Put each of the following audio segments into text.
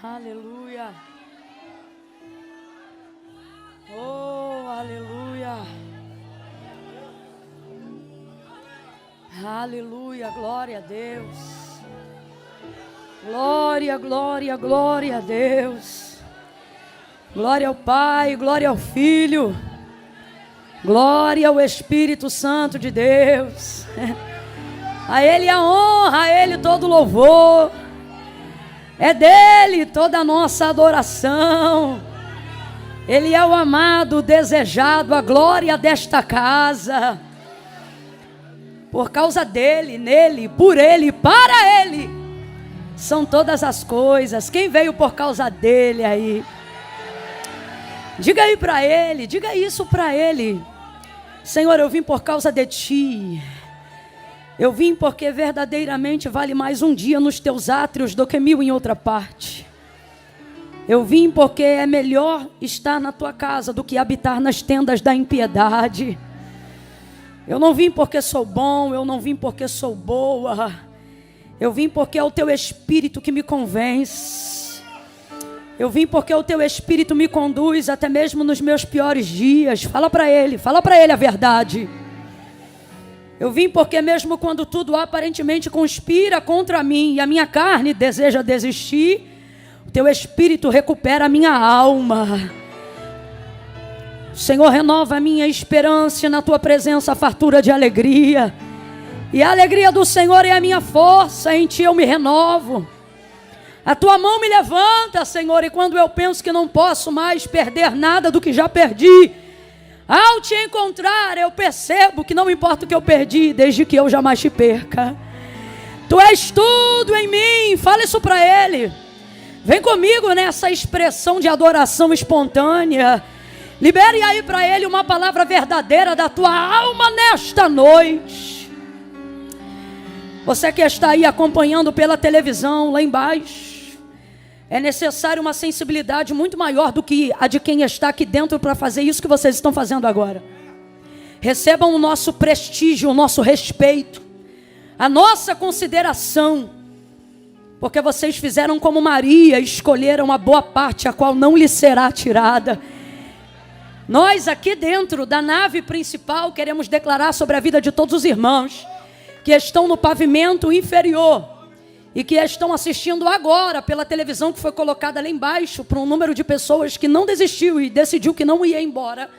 Aleluia. Oh, aleluia. Aleluia, glória a Deus. Glória, glória, glória a Deus. Glória ao Pai, glória ao Filho. Glória ao Espírito Santo de Deus. A Ele a honra, a Ele todo louvor. É dele toda a nossa adoração. Ele é o amado, o desejado, a glória desta casa. Por causa dele, nele, por ele, para ele, são todas as coisas. Quem veio por causa dele aí? Diga aí para ele, diga isso para ele. Senhor, eu vim por causa de ti. Eu vim porque verdadeiramente vale mais um dia nos teus átrios do que 1000 em outra parte. Eu vim porque é melhor estar na tua casa do que habitar nas tendas da impiedade. Eu não vim porque sou bom, eu não vim porque sou boa. Eu vim porque é o teu Espírito que me convence. Eu vim porque o teu Espírito me conduz até mesmo nos meus piores dias. Fala para ele a verdade. Eu vim porque mesmo quando tudo aparentemente conspira contra mim e a minha carne deseja desistir, o teu Espírito recupera a minha alma. Senhor, renova a minha esperança, na tua presença a fartura de alegria. E a alegria do Senhor é a minha força, em ti eu me renovo. A tua mão me levanta, Senhor, e quando eu penso que não posso mais perder nada do que já perdi, ao te encontrar eu percebo que não importa o que eu perdi, desde que eu jamais te perca. Tu és tudo em mim, fala isso para ele. Vem comigo nessa expressão de adoração espontânea. Libere aí para ele uma palavra verdadeira da tua alma nesta noite. Você que está aí acompanhando pela televisão lá embaixo, é necessário uma sensibilidade muito maior do que a de quem está aqui dentro para fazer isso que vocês estão fazendo agora. Recebam o nosso prestígio, o nosso respeito, a nossa consideração, porque vocês fizeram como Maria, escolheram a boa parte, a qual não lhe será tirada. Nós aqui dentro da nave principal queremos declarar sobre a vida de todos os irmãos que estão no pavimento inferior e que estão assistindo agora pela televisão que foi colocada lá embaixo para um número de pessoas que não desistiu e decidiu que não ia embora.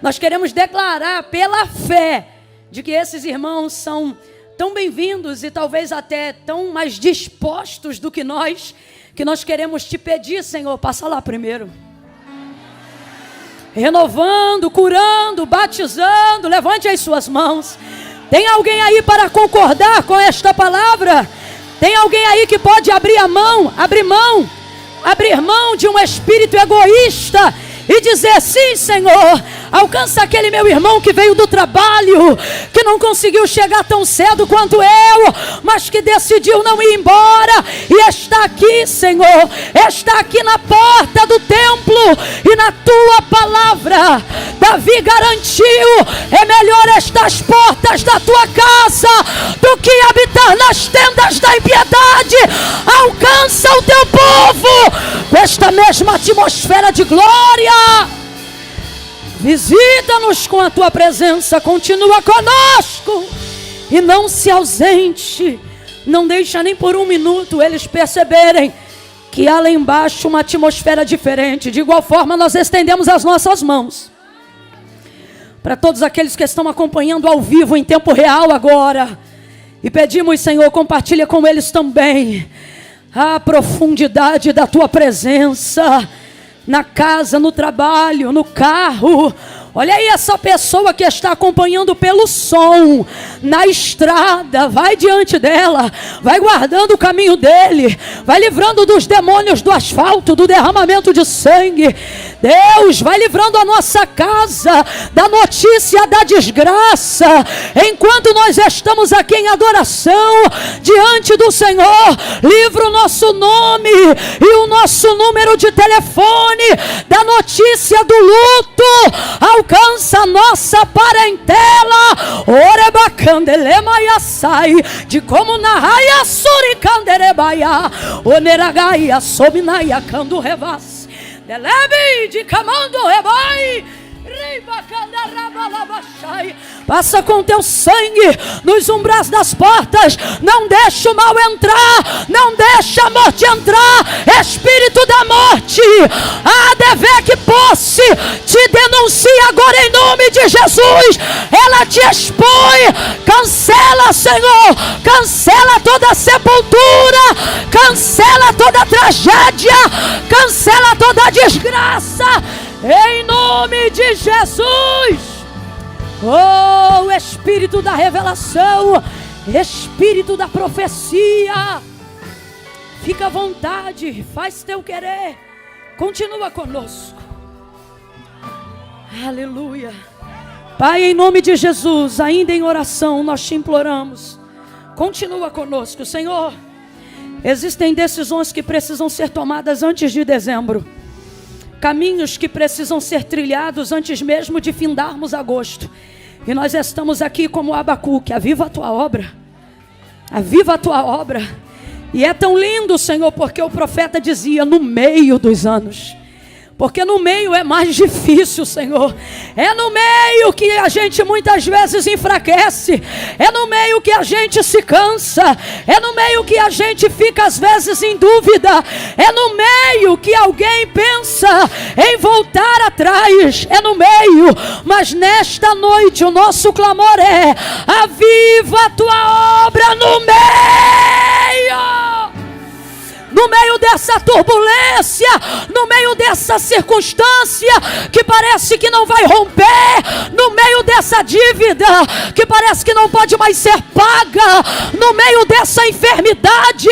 Nós queremos declarar pela fé de que esses irmãos são tão bem-vindos e talvez até tão mais dispostos do que nós queremos te pedir, Senhor, passa lá primeiro. Renovando, curando, batizando, levante as suas mãos. Tem alguém aí para concordar com esta palavra? Tem alguém aí que pode abrir mão de um espírito egoísta e dizer: sim, Senhor, alcança aquele meu irmão que veio do trabalho, que não conseguiu chegar tão cedo quanto eu, mas que decidiu não ir embora e está aqui, Senhor, está aqui na porta do templo e na tua palavra Davi garantiu: é melhor estas portas da tua casa do que habitar nas tendas da impiedade. Alcança o teu povo com esta mesma atmosfera de glória. Visita-nos com a tua presença, continua conosco e não se ausente. Não deixa nem por um minuto eles perceberem que há lá embaixo uma atmosfera diferente. De igual forma, nós estendemos as nossas mãos para todos aqueles que estão acompanhando ao vivo em tempo real agora, e pedimos: Senhor, compartilha com eles também a profundidade da tua presença na casa, no trabalho, no carro. Olha aí essa pessoa que está acompanhando pelo som, na estrada, vai diante dela, vai guardando o caminho dele, vai livrando dos demônios do asfalto, do derramamento de sangue. Deus, vai livrando a nossa casa da notícia da desgraça, enquanto nós estamos aqui em adoração diante do Senhor. Livra o nosso nome e o nosso número de telefone da notícia do luto. Alcança a nossa parentela, de como na raia suricandereba. rebaia, oneragaia, sobinaia, cando revas, delebe de camando rebai. Passa com teu sangue nos umbrais das portas. Não deixa o mal entrar, não deixa a morte entrar. Espírito da morte, a dever que posse, te denuncia agora em nome de Jesus. Ela te expõe. Cancela, Senhor, cancela toda sepultura, cancela toda tragédia, cancela toda desgraça. Em nome de Jesus. Oh, Espírito da revelação, Espírito da profecia, fica à vontade, faz teu querer, continua conosco. Aleluia. Pai, em nome de Jesus, ainda em oração, nós te imploramos, continua conosco, Senhor. Existem decisões que precisam ser tomadas antes de dezembro. Caminhos que precisam ser trilhados antes mesmo de findarmos agosto. E nós estamos aqui como Abacuque. Aviva a tua obra. Aviva a tua obra. E é tão lindo, Senhor, porque o profeta dizia no meio dos anos. Porque no meio é mais difícil, Senhor. É no meio que a gente muitas vezes enfraquece. É no meio que a gente se cansa. É no meio que a gente fica às vezes em dúvida. É no meio que alguém pensa em voltar atrás. É no meio. Mas nesta noite o nosso clamor é: aviva a tua obra no meio. No meio dessa turbulência, no meio dessa circunstância que parece que não vai romper, no meio dessa dívida que parece que não pode mais ser paga, no meio dessa enfermidade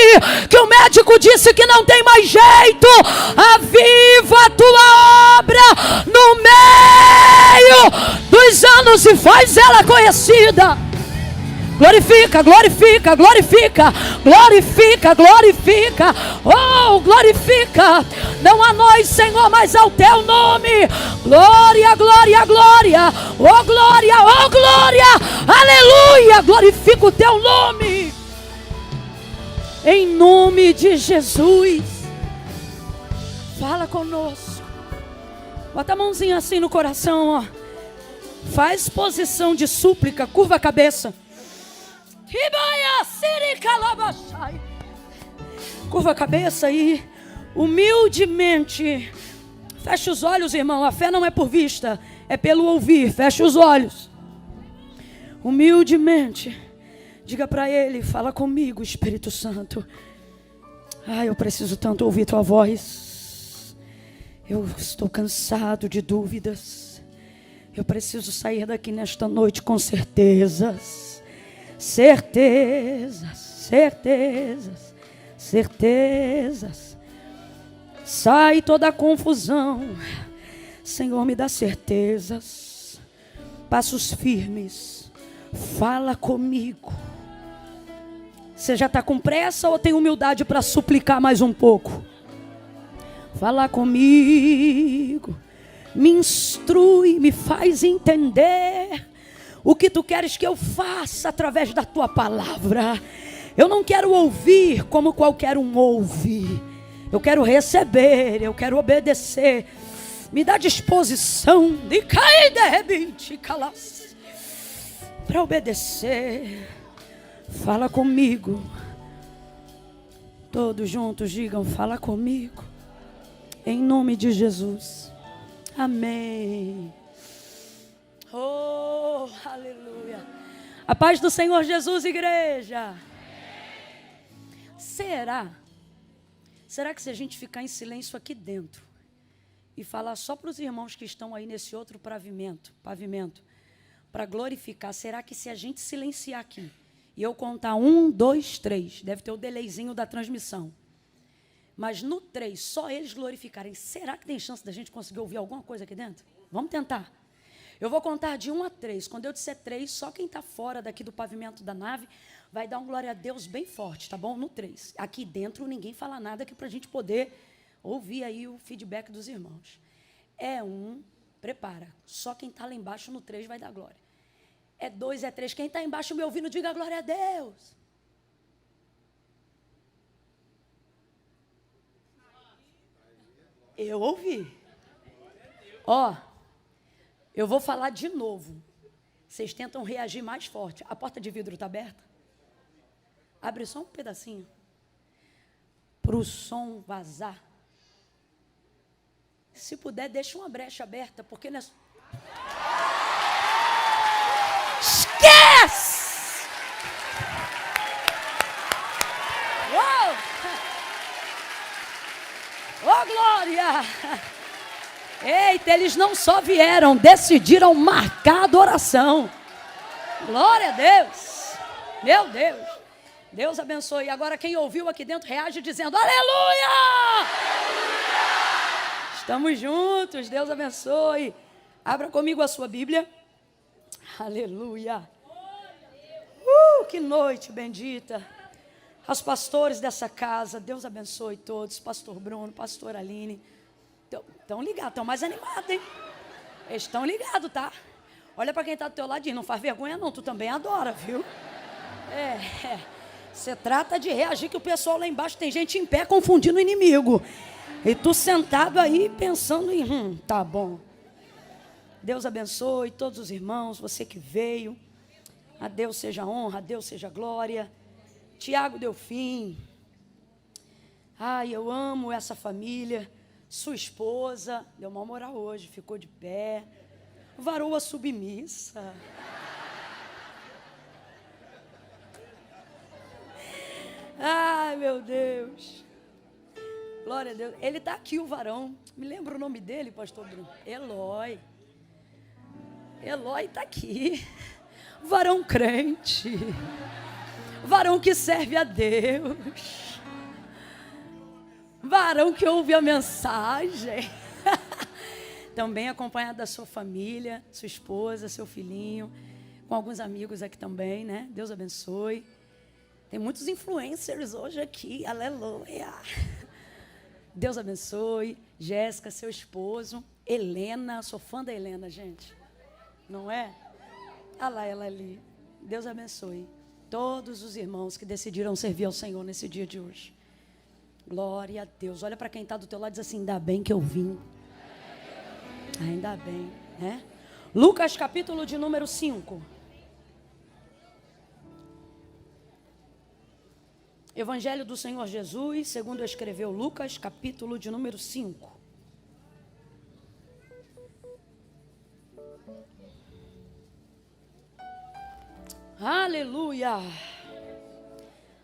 que o médico disse que não tem mais jeito, aviva a tua obra no meio dos anos e faz ela conhecida. Glorifica, glorifica, glorifica, glorifica, glorifica, oh, glorifica, não a nós, Senhor, mas ao teu nome. Glória, glória, glória, oh glória, oh glória, aleluia, glorifica o teu nome, em nome de Jesus. Fala conosco, bota a mãozinha assim no coração, ó. Faz posição de súplica, curva a cabeça. Curva a cabeça aí, humildemente. Fecha os olhos, irmão. A fé não é por vista, é pelo ouvir. Fecha os olhos. Humildemente. Diga para ele: fala comigo, Espírito Santo. Eu preciso tanto ouvir tua voz. Eu estou cansado de dúvidas. Eu preciso sair daqui nesta noite com certezas. Certezas, certezas, certezas. Sai toda a confusão. Senhor, me dá certezas. Passos firmes. Fala comigo. Você já está com pressa ou tem humildade para suplicar mais um pouco? Fala comigo. Me instrui, me faz entender o que tu queres que eu faça através da tua palavra. Eu não quero ouvir como qualquer um ouve. Eu quero receber, eu quero obedecer. Me dá disposição de cair de repente, calas, para obedecer. Fala comigo. Todos juntos digam: fala comigo. Em nome de Jesus. Amém. Oh, aleluia. A paz do Senhor Jesus, igreja. Será que se a gente ficar em silêncio aqui dentro e falar só para os irmãos que estão aí nesse outro pavimento, para glorificar, será que se a gente silenciar aqui e eu contar 1, 2, 3, deve ter o delayzinho da transmissão, mas no 3 só eles glorificarem, será que tem chance da gente conseguir ouvir alguma coisa aqui dentro? Vamos tentar. Eu vou contar de 1 a 3. Quando eu disser 3, só quem está fora daqui do pavimento da nave vai dar um glória a Deus bem forte, tá bom? No 3. Aqui dentro ninguém fala nada aqui para a gente poder ouvir aí o feedback dos irmãos. É 1, prepara. Só quem está lá embaixo no 3 vai dar glória. É 2, é 3. Quem está embaixo me ouvindo, diga glória a Deus. Eu ouvi. Ó, eu vou falar de novo. Vocês tentam reagir mais forte. A porta de vidro está aberta? Abre só um pedacinho. Para o som vazar. Se puder, deixa uma brecha aberta, porque nós... Esquece! Uou! Oh, glória! Eita, eles não só vieram, decidiram marcar a adoração. Glória a Deus. Meu Deus. Deus abençoe. Agora quem ouviu aqui dentro reage dizendo aleluia! Estamos juntos. Deus abençoe. Abra comigo a sua Bíblia. Aleluia. Que noite bendita. Aos pastores dessa casa, Deus abençoe todos. Pastor Bruno, pastor Aline. Estão ligados, estão mais animados, hein? Eles estão ligados, tá? Olha para quem está do teu ladinho, não faz vergonha não, tu também adora, viu? Você trata de reagir que o pessoal lá embaixo tem gente em pé confundindo o inimigo. E tu sentado aí pensando em, tá bom. Deus abençoe todos os irmãos, você que veio. A Deus seja honra, a Deus seja glória. Tiago Delfim. Ai, eu amo essa família. Sua esposa, deu uma moral hoje, ficou de pé. Varoa submissa. Ai, meu Deus. Glória a Deus. Ele está aqui, o varão. Me lembra o nome dele, pastor Bruno? Eloy. Eloy está aqui. Varão crente. Varão que serve a Deus. Varão que ouve a mensagem. Também acompanhado da sua família, sua esposa, seu filhinho, com alguns amigos aqui também, né? Deus abençoe. Tem muitos influencers hoje aqui, aleluia. Deus abençoe. Jéssica, seu esposo. Helena, sou fã da Helena, gente. Não é? Olha lá ela ali. Deus abençoe todos os irmãos que decidiram servir ao Senhor nesse dia de hoje. Glória a Deus. Olha para quem está do teu lado e diz assim, ainda bem que eu vim. Ainda bem, né? Lucas capítulo de número 5. Evangelho do Senhor Jesus, segundo escreveu Lucas, capítulo de número 5. Aleluia!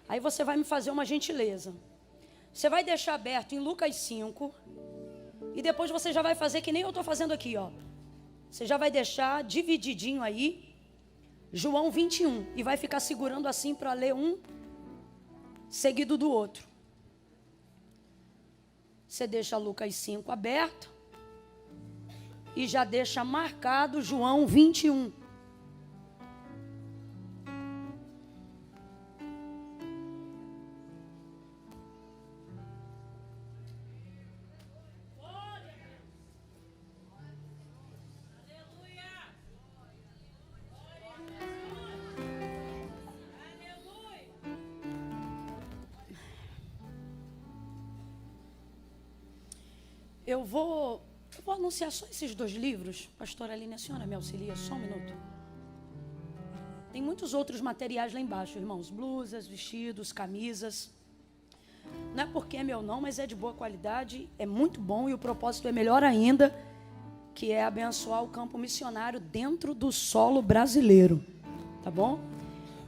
Aí você vai me fazer uma gentileza. Você vai deixar aberto em Lucas 5. E depois você já vai fazer que nem eu estou fazendo aqui, ó. Você já vai deixar divididinho aí, João 21. E vai ficar segurando assim para ler um seguido do outro. Você deixa Lucas 5 aberto. E já deixa marcado João 21. Eu vou anunciar só esses 2 livros. Pastora Aline, a senhora me auxilia só um minuto. Tem muitos outros materiais lá embaixo, irmãos. Blusas, vestidos, camisas. Não é porque é meu não, mas é de boa qualidade. É muito bom e o propósito é melhor ainda, que é abençoar o campo missionário dentro do solo brasileiro. Tá bom?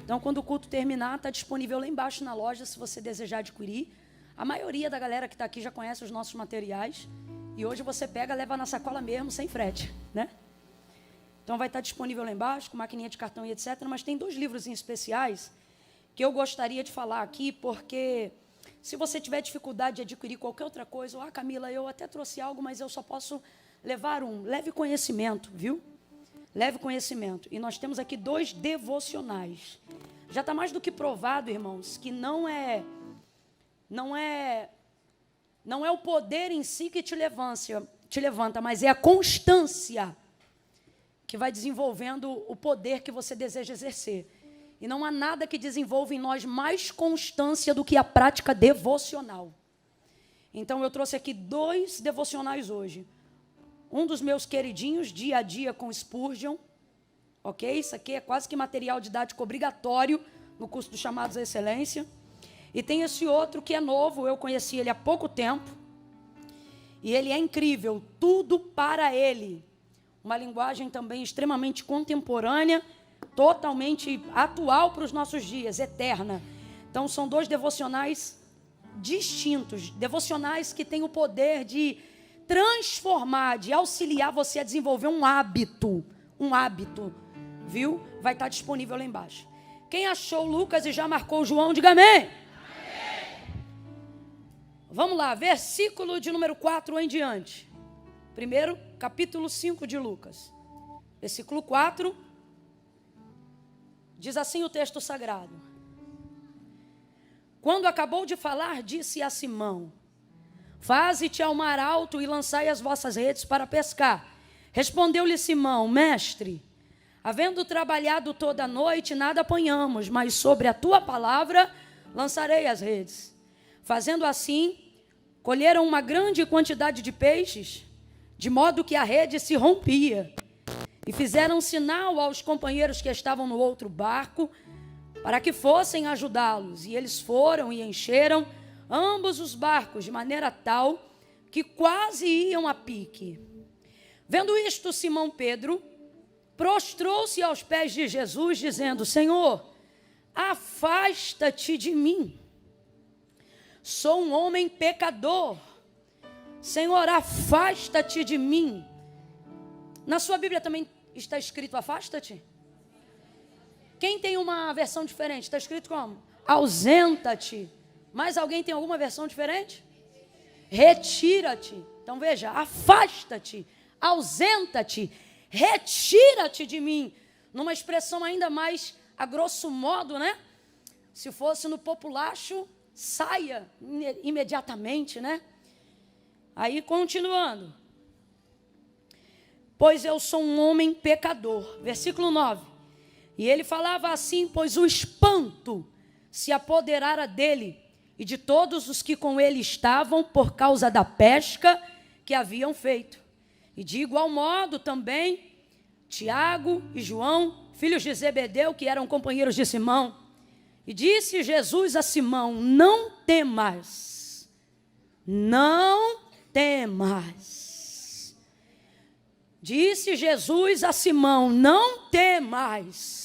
Então, quando o culto terminar, está disponível lá embaixo na loja, se você desejar adquirir. A maioria da galera que está aqui já conhece os nossos materiais. E hoje você pega, leva na sacola mesmo, sem frete, né? Então vai estar disponível lá embaixo, com maquininha de cartão e etc. Mas tem 2 livros em especiais que eu gostaria de falar aqui, porque se você tiver dificuldade de adquirir qualquer outra coisa, Camila, eu até trouxe algo, mas eu só posso levar um. Leve conhecimento, viu? Leve conhecimento. E nós temos aqui 2 devocionais. Já está mais do que provado, irmãos, que não é o poder em si que te levanta, mas é a constância que vai desenvolvendo o poder que você deseja exercer. E não há nada que desenvolva em nós mais constância do que a prática devocional. Então eu trouxe aqui 2 devocionais hoje. Um dos meus queridinhos, Dia a Dia com Spurgeon. Ok? Isso aqui é quase que material didático obrigatório no curso dos Chamados à Excelência. E tem esse outro que é novo, eu conheci ele há pouco tempo. E ele é incrível, Tudo para Ele. Uma linguagem também extremamente contemporânea, totalmente atual para os nossos dias, eterna. Então são 2 devocionais distintos, devocionais que têm o poder de transformar, de auxiliar você a desenvolver um hábito, viu? Vai estar disponível lá embaixo. Quem achou Lucas e já marcou João, diga amém. Amém. Vamos lá, versículo de número 4 em diante. Primeiro, capítulo 5 de Lucas. Versículo 4, diz assim o texto sagrado. Quando acabou de falar, disse a Simão: faze-te ao mar alto e lançai as vossas redes para pescar. Respondeu-lhe Simão: mestre, havendo trabalhado toda a noite, nada apanhamos, mas sobre a tua palavra lançarei as redes. Fazendo assim, colheram uma grande quantidade de peixes, de modo que a rede se rompia. E fizeram sinal aos companheiros que estavam no outro barco, para que fossem ajudá-los. E eles foram e encheram ambos os barcos, de maneira tal que quase iam a pique. Vendo isto, Simão Pedro prostrou-se aos pés de Jesus, dizendo: Senhor, afasta-te de mim, sou um homem pecador. Senhor, afasta-te de mim. Na sua Bíblia também está escrito afasta-te? Quem tem uma versão diferente? Está escrito como? Ausenta-te. Mais alguém tem alguma versão diferente? Retira-te. Então veja, afasta-te, ausenta-te, retira-te de mim. Numa expressão ainda mais a grosso modo, né? Se fosse no populacho, saia imediatamente, né? Aí continuando. Pois eu sou um homem pecador. Versículo 9. E ele falava assim, pois o espanto se apoderara dele e de todos os que com ele estavam por causa da pesca que haviam feito. E de igual modo também Tiago e João, filhos de Zebedeu, que eram companheiros de Simão. E disse Jesus a Simão: não temas, não temas. Disse Jesus a Simão: não temas.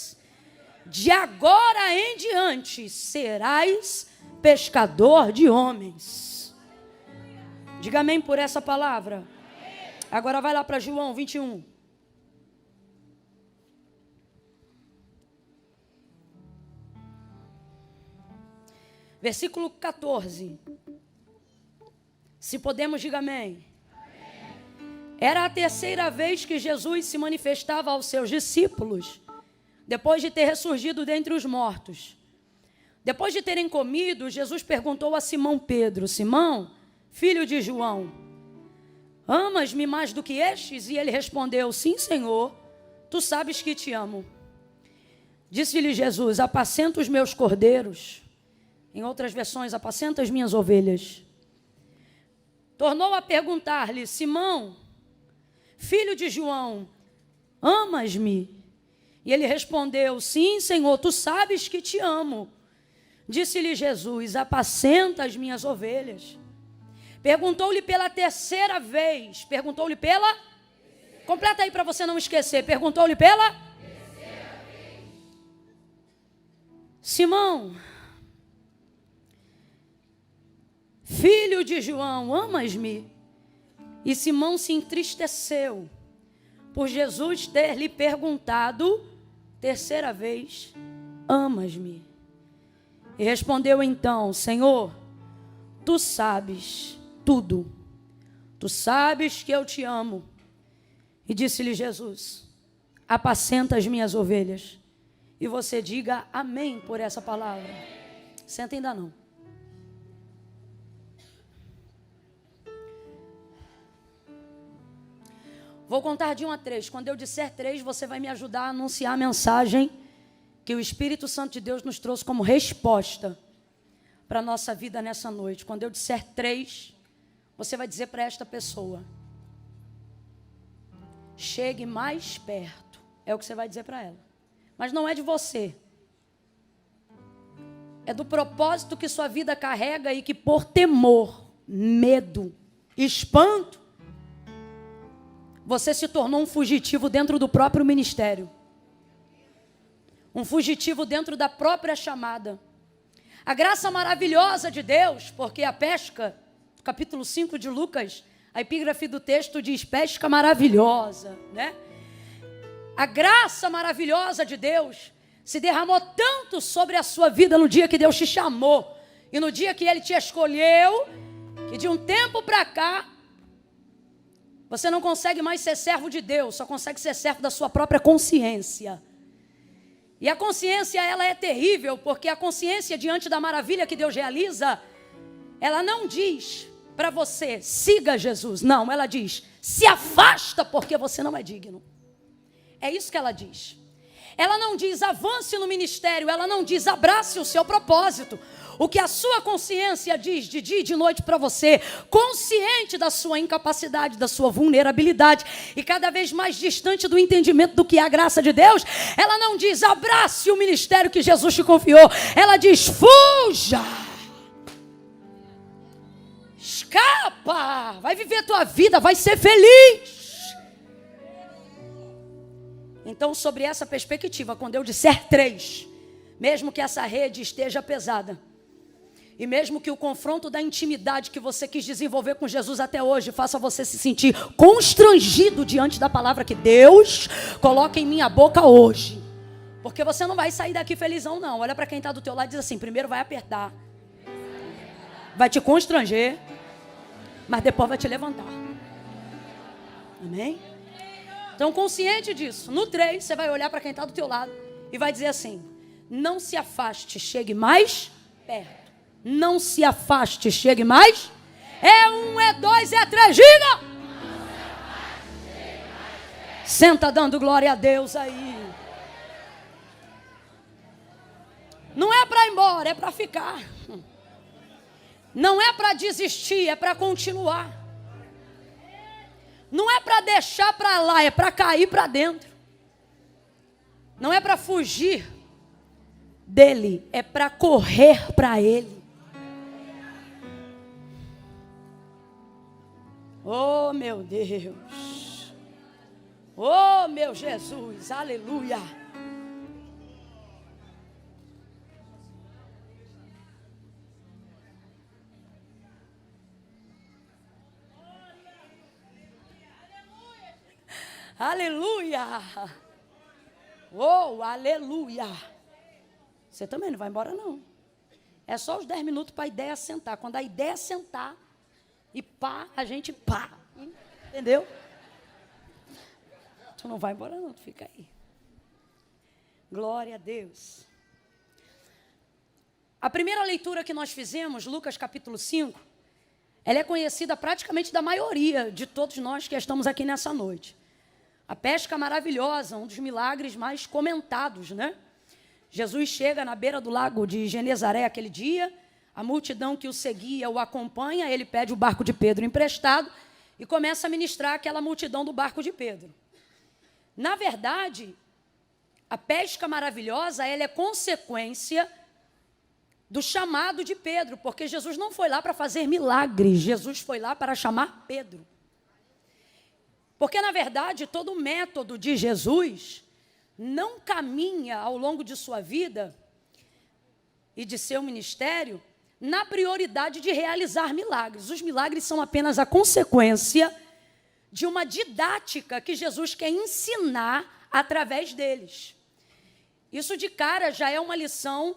De agora em diante serás pescador de homens. Diga amém por essa palavra. Agora vai lá para João 21. Versículo 14. Se podemos, diga amém. Era a 3ª vez que Jesus se manifestava aos seus discípulos, depois de ter ressurgido dentre os mortos. Depois de terem comido, Jesus perguntou a Simão Pedro: Simão, filho de João, amas-me mais do que estes? E ele respondeu: sim, Senhor, tu sabes que te amo. Disse-lhe Jesus: apacenta os meus cordeiros. Em outras versões, apacenta as minhas ovelhas. Tornou a perguntar-lhe: Simão, filho de João, amas-me? E ele respondeu: sim, Senhor, tu sabes que te amo. Disse-lhe Jesus: apacenta as minhas ovelhas. Perguntou-lhe pela 3ª vez. Perguntou-lhe pela? Completa aí para você não esquecer. Perguntou-lhe pela? 3ª vez. Simão, filho de João, amas-me? E Simão se entristeceu por Jesus ter lhe perguntado 3ª vez: amas-me? E respondeu então: Senhor, tu sabes tudo, tu sabes que eu te amo. E disse-lhe Jesus: apacenta as minhas ovelhas. E você diga amém por essa palavra. Senta ainda não. Vou contar de 1 a 3. Quando eu disser 3, você vai me ajudar a anunciar a mensagem que o Espírito Santo de Deus nos trouxe como resposta para a nossa vida nessa noite. Quando eu disser 3, você vai dizer para esta pessoa: chegue mais perto. É o que você vai dizer para ela. Mas não é de você. É do propósito que sua vida carrega e que por temor, medo, espanto, você se tornou um fugitivo dentro do próprio ministério. Um fugitivo dentro da própria chamada. A graça maravilhosa de Deus, porque a pesca, capítulo 5 de Lucas, a epígrafe do texto diz pesca maravilhosa, né? A graça maravilhosa de Deus se derramou tanto sobre a sua vida no dia que Deus te chamou e no dia que Ele te escolheu, que de um tempo para cá, você não consegue mais ser servo de Deus, só consegue ser servo da sua própria consciência. E a consciência, ela é terrível, porque a consciência diante da maravilha que Deus realiza, ela não diz para você, siga Jesus. Não, ela diz, se afasta porque você não é digno. É isso que ela diz. Ela não diz, avance no ministério. Ela não diz, abrace o seu propósito. O que a sua consciência diz de dia e de noite para você, consciente da sua incapacidade, da sua vulnerabilidade e cada vez mais distante do entendimento do que é a graça de Deus, ela não diz, abrace o ministério que Jesus te confiou. Ela diz, fuja. Escapa, vai viver a tua vida, vai ser feliz. Então, sobre essa perspectiva, quando eu disser 3, mesmo que essa rede esteja pesada, e mesmo que o confronto da intimidade que você quis desenvolver com Jesus até hoje faça você se sentir constrangido diante da palavra que Deus coloca em minha boca hoje, porque você não vai sair daqui felizão não. Olha para quem está do teu lado e diz assim, primeiro vai apertar, vai te constranger, mas depois vai te levantar. Amém? Então, consciente disso, no 3, você vai olhar para quem está do teu lado e vai dizer assim, não se afaste, chegue mais perto. Não se afaste, chegue mais. É 1, é 2, é 3, diga! Senta dando glória a Deus aí. Não é para ir embora, é para ficar. Não é para desistir, é para continuar. Não é para deixar para lá, é para cair para dentro. Não é para fugir dele, é para correr para ele. Oh, meu Deus. Oh, meu Jesus. Aleluia. Aleluia. Oh, aleluia. Você também não vai embora, não. É só os 10 minutos para a ideia sentar. Quando a ideia sentar, e pá, a gente pá. Entendeu? Tu não vai embora, não. Tu fica aí. Glória a Deus. A primeira leitura que nós fizemos, Lucas capítulo 5, ela é conhecida praticamente da maioria de todos nós que estamos aqui nessa noite. A pesca maravilhosa, um dos milagres mais comentados, né? Jesus chega na beira do lago de Genezaré aquele dia, a multidão que o seguia o acompanha, ele pede o barco de Pedro emprestado e começa a ministrar aquela multidão do barco de Pedro. Na verdade, a pesca maravilhosa, ela é consequência do chamado de Pedro, porque Jesus não foi lá para fazer milagres, Jesus foi lá para chamar Pedro. Porque, na verdade, todo o método de Jesus não caminha ao longo de sua vida e de seu ministério na prioridade de realizar milagres. Os milagres são apenas a consequência de uma didática que Jesus quer ensinar através deles. Isso de cara já é uma lição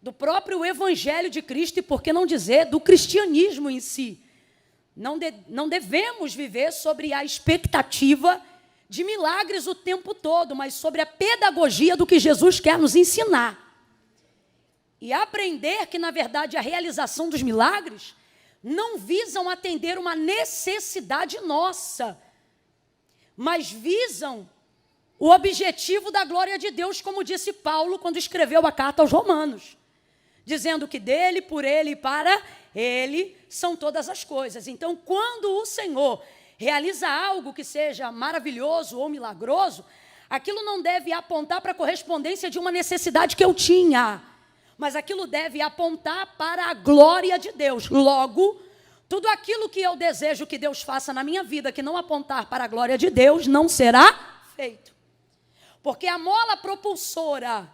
do próprio Evangelho de Cristo e, por que não dizer, do cristianismo em si. Não devemos viver sobre a expectativa de milagres o tempo todo, mas sobre a pedagogia do que Jesus quer nos ensinar. E aprender que, na verdade, a realização dos milagres não visam atender uma necessidade nossa, mas visam o objetivo da glória de Deus, como disse Paulo quando escreveu a carta aos Romanos, dizendo que dele, por ele e para Ele são todas as coisas. Então, quando o Senhor realiza algo que seja maravilhoso ou milagroso, aquilo não deve apontar para a correspondência de uma necessidade que eu tinha, mas aquilo deve apontar para a glória de Deus. Logo, tudo aquilo que eu desejo que Deus faça na minha vida, que não apontar para a glória de Deus, não será feito. Porque a mola propulsora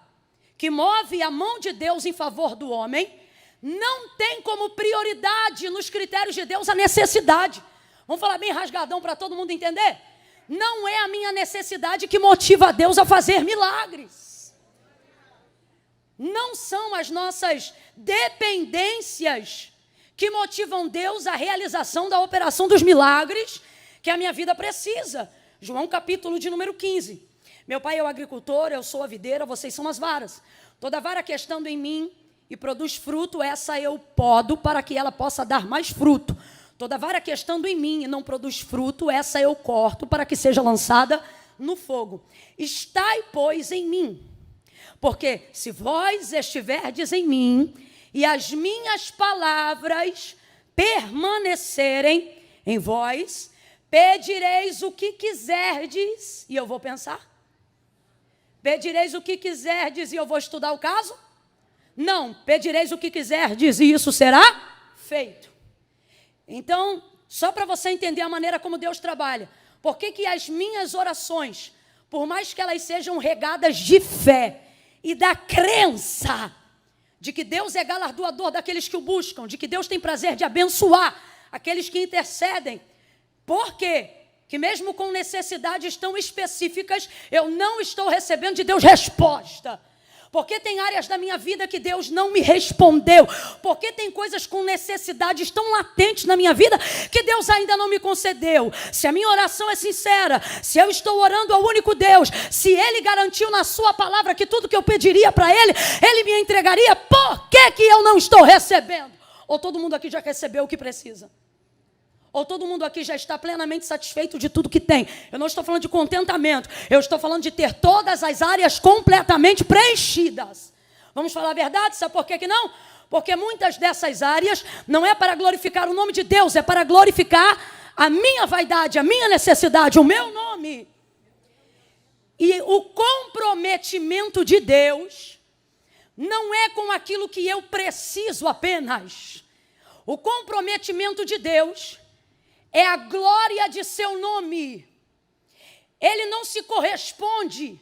que move a mão de Deus em favor do homem, não tem como prioridade nos critérios de Deus a necessidade. Vamos falar bem rasgadão para todo mundo entender? Não é a minha necessidade que motiva a Deus a fazer milagres. Não são as nossas dependências que motivam Deus à realização da operação dos milagres que a minha vida precisa. João capítulo de número 15. Meu pai é o agricultor, eu sou a videira, vocês são as varas. Toda vara que estando em mim e produz fruto, essa eu podo para que ela possa dar mais fruto. Toda vara que estando em mim e não produz fruto, essa eu corto para que seja lançada no fogo. Estai, pois, em mim, porque se vós estiverdes em mim e as minhas palavras permanecerem em vós, pedireis o que quiserdes, e eu vou pensar. Pedireis o que quiserdes e eu vou estudar o caso? Não, pedireis o que quiserdes e isso será feito. Então, só para você entender a maneira como Deus trabalha, por que as minhas orações, por mais que elas sejam regadas de fé e da crença de que Deus é galardoador daqueles que o buscam, de que Deus tem prazer de abençoar aqueles que intercedem, por quê? Que mesmo com necessidades tão específicas, eu não estou recebendo de Deus resposta. Porque tem áreas da minha vida que Deus não me respondeu. Porque tem coisas com necessidades tão latentes na minha vida que Deus ainda não me concedeu. Se a minha oração é sincera, se eu estou orando ao único Deus, se Ele garantiu na sua palavra que tudo que eu pediria para Ele, Ele me entregaria, por que eu não estou recebendo? Ou todo mundo aqui já recebeu o que precisa? Ou todo mundo aqui já está plenamente satisfeito de tudo que tem? Eu não estou falando de contentamento. Eu estou falando de ter todas as áreas completamente preenchidas. Vamos falar a verdade? Sabe por que não? Porque muitas dessas áreas não é para glorificar o nome de Deus, é para glorificar a minha vaidade, a minha necessidade, o meu nome. E o comprometimento de Deus não é com aquilo que eu preciso apenas. O comprometimento de Deus é a glória de seu nome. Ele não se corresponde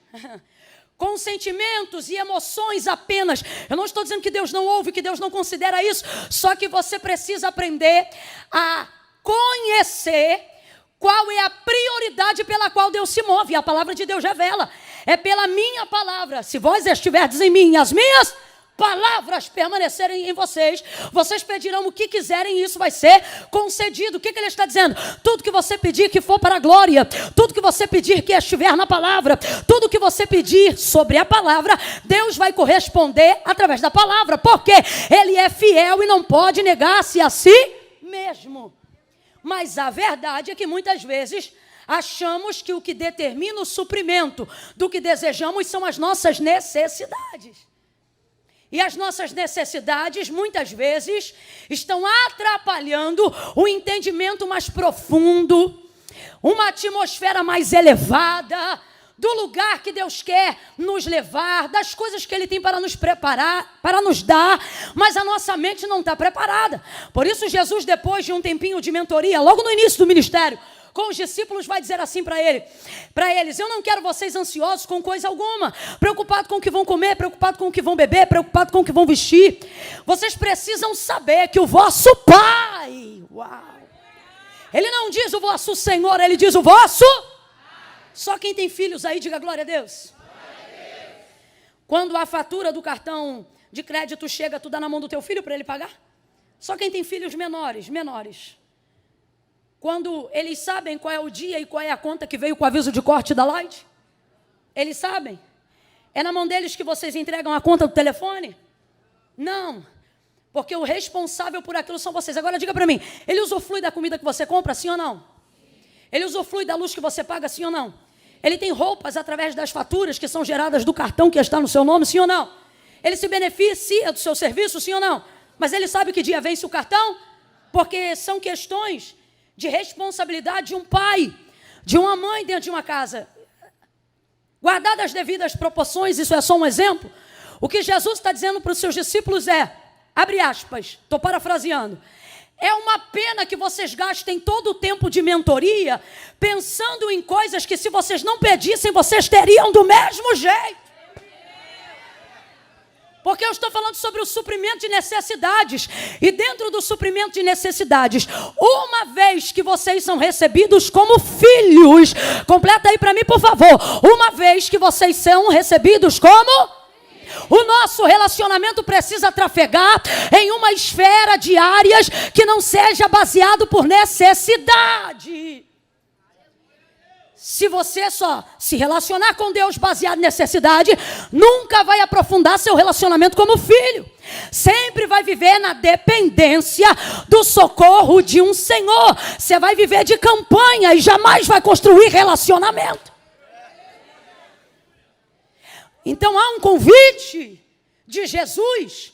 com sentimentos e emoções apenas. Eu não estou dizendo que Deus não ouve, que Deus não considera isso. Só que você precisa aprender a conhecer qual é a prioridade pela qual Deus se move. E a palavra de Deus revela. É pela minha palavra. Se vós estiverdes em mim e as minhas palavras permanecerem em vocês, vocês pedirão o que quiserem e isso vai ser concedido. O que ele está dizendo? Tudo que você pedir que for para a glória, tudo que você pedir que estiver na palavra, tudo que você pedir sobre a palavra, Deus vai corresponder através da palavra, porque Ele é fiel e não pode negar-se a si mesmo. Mas a verdade é que muitas vezes achamos que o que determina o suprimento do que desejamos são as nossas necessidades. E as nossas necessidades, muitas vezes, estão atrapalhando o entendimento mais profundo, uma atmosfera mais elevada, do lugar que Deus quer nos levar, das coisas que Ele tem para nos preparar, para nos dar, mas a nossa mente não está preparada. Por isso, Jesus, depois de um tempinho de mentoria, logo no início do ministério, com os discípulos, vai dizer assim para eles: eu não quero vocês ansiosos com coisa alguma, preocupados com o que vão comer, preocupados com o que vão beber, preocupados com o que vão vestir. Vocês precisam saber que o vosso Pai, Ele não diz o vosso Senhor, Ele diz o vosso. Só quem tem filhos aí, diga glória a Deus. Quando a fatura do cartão de crédito chega, tu dá na mão do teu filho para ele pagar? Só quem tem filhos menores. Quando eles sabem qual é o dia e qual é a conta que veio com o aviso de corte da Light? Eles sabem? É na mão deles que vocês entregam a conta do telefone? Não, porque o responsável por aquilo são vocês. Agora diga para mim, ele usufrui da comida que você compra, sim ou não? Ele usufrui da luz que você paga, sim ou não? Ele tem roupas através das faturas que são geradas do cartão que está no seu nome, sim ou não? Ele se beneficia do seu serviço, sim ou não? Mas ele sabe que dia vence o cartão? Porque são questões de responsabilidade de um pai, de uma mãe dentro de uma casa. Guardadas as devidas proporções, isso é só um exemplo. O que Jesus está dizendo para os seus discípulos é, abre aspas, estou parafraseando, é uma pena que vocês gastem todo o tempo de mentoria pensando em coisas que se vocês não pedissem, vocês teriam do mesmo jeito. Porque eu estou falando sobre o suprimento de necessidades. E dentro do suprimento de necessidades, uma vez que vocês são recebidos como filhos, completa aí para mim, por favor. Uma vez que vocês são recebidos como... O nosso relacionamento precisa trafegar em uma esfera de áreas que não seja baseado por necessidade. Se você só se relacionar com Deus baseado em necessidade, nunca vai aprofundar seu relacionamento como filho. Sempre vai viver na dependência do socorro de um Senhor. Você vai viver de campanha e jamais vai construir relacionamento. Então há um convite de Jesus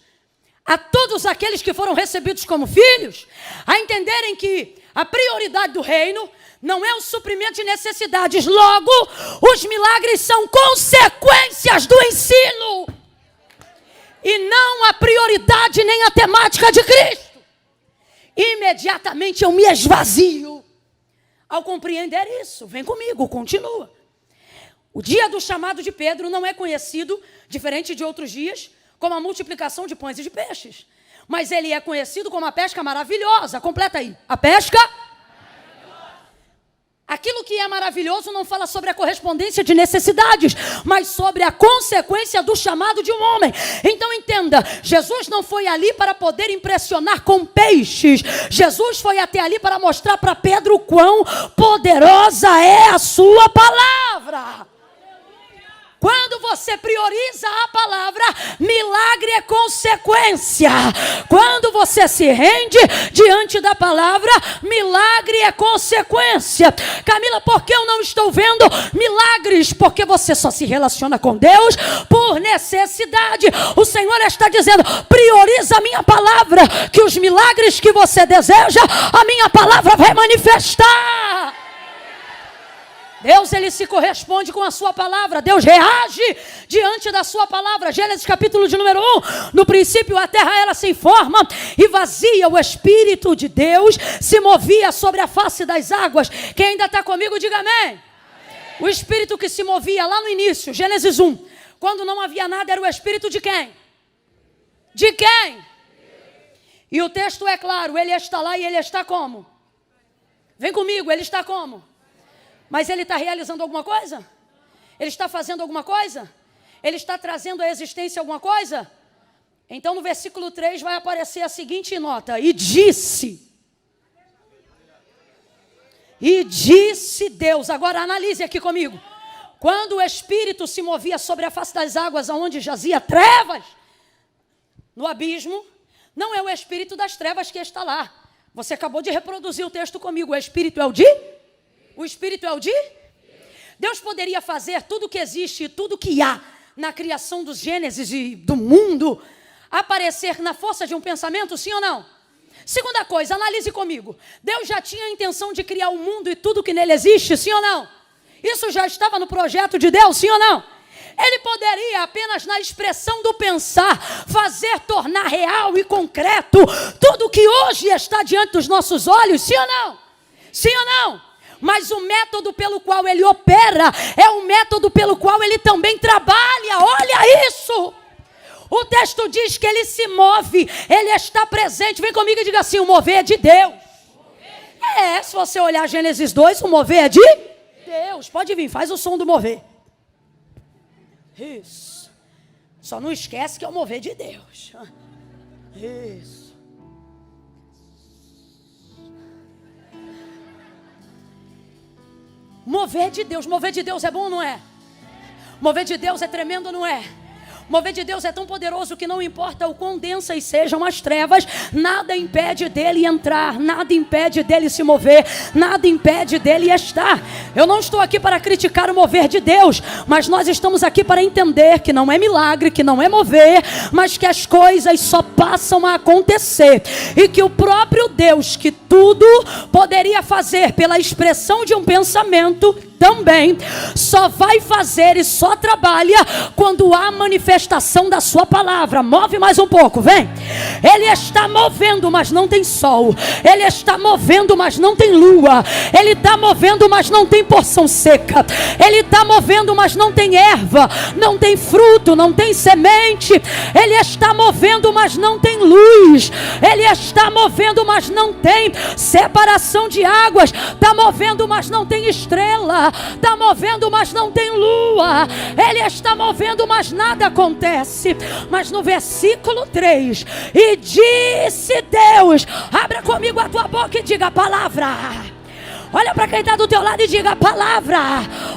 a todos aqueles que foram recebidos como filhos, a entenderem que a prioridade do reino não é o suprimento de necessidades. Logo, os milagres são consequências do ensino. E não a prioridade nem a temática de Cristo. Imediatamente eu me esvazio. Ao compreender isso, vem comigo, continua. O dia do chamado de Pedro não é conhecido, diferente de outros dias, como a multiplicação de pães e de peixes. Mas ele é conhecido como a pesca maravilhosa. Completa aí. A pesca... Aquilo que é maravilhoso não fala sobre a correspondência de necessidades, mas sobre a consequência do chamado de um homem. Então entenda, Jesus não foi ali para poder impressionar com peixes. Jesus foi até ali para mostrar para Pedro o quão poderosa é a sua palavra. Quando você prioriza a palavra, milagre é consequência. Quando você se rende diante da palavra, milagre é consequência. Camila, por que eu não estou vendo milagres? Porque você só se relaciona com Deus por necessidade. O Senhor está dizendo, prioriza a minha palavra, que os milagres que você deseja, a minha palavra vai manifestar. Deus, ele se corresponde com a sua palavra. Deus reage diante da sua palavra. Gênesis capítulo de número 1. No princípio a terra era sem forma e vazia. O Espírito de Deus se movia sobre a face das águas. Quem ainda está comigo, diga amém. Amém. O Espírito que se movia lá no início, Gênesis 1. Quando não havia nada, era o Espírito de quem? De quem? E o texto é claro, ele está lá e ele está como? Vem comigo, ele está como? Mas ele está realizando alguma coisa? Ele está fazendo alguma coisa? Ele está trazendo à existência alguma coisa? Então no versículo 3 vai aparecer a seguinte nota. E disse Deus. Agora analise aqui comigo. Quando o Espírito se movia sobre a face das águas, aonde jazia trevas, no abismo, não é o Espírito das trevas que está lá. Você acabou de reproduzir o texto comigo. O Espírito é o de? O Espírito é o de? Deus poderia fazer tudo o que existe e tudo que há na criação dos Gênesis e do mundo aparecer na força de um pensamento, sim ou não? Segunda coisa, analise comigo. Deus já tinha a intenção de criar o mundo e tudo que nele existe, sim ou não? Isso já estava no projeto de Deus, sim ou não? Ele poderia apenas na expressão do pensar fazer tornar real e concreto tudo que hoje está diante dos nossos olhos, sim ou não? Sim ou não? Mas o método pelo qual ele opera é o método pelo qual ele também trabalha. Olha isso! O texto diz que ele se move, ele está presente. Vem comigo e diga assim, o mover é de Deus. Se você olhar Gênesis 2, o mover é de Deus. Pode vir, faz o som do mover. Isso. Só não esquece que é o mover de Deus. Isso. Mover de Deus é bom ou não é? Mover de Deus é tremendo ou não é? Mover de Deus é tão poderoso que não importa o quão densas sejam as trevas, nada impede dele entrar, nada impede dele se mover, nada impede dele estar. Eu não estou aqui para criticar o mover de Deus, mas nós estamos aqui para entender que não é milagre, que não é mover, mas que as coisas só passam a acontecer, e que o próprio Deus, que tudo poderia fazer pela expressão de um pensamento, também só vai fazer e só trabalha quando há manifestação da sua palavra. Move mais um pouco, vem. Ele está movendo, mas não tem sol. Ele está movendo, mas não tem lua. Ele está movendo, mas não tem porção seca. Ele está movendo, mas não tem erva, não tem fruto, não tem semente. Ele está movendo, mas não tem luz. Ele está movendo, mas não tem separação de águas. Está movendo, mas não tem estrela. Está movendo, mas não tem lua. Ele está movendo, mas nada acontece. Mas no versículo 3, e disse Deus, abra comigo a tua boca e diga a palavra. Olha para quem está do teu lado e diga a palavra.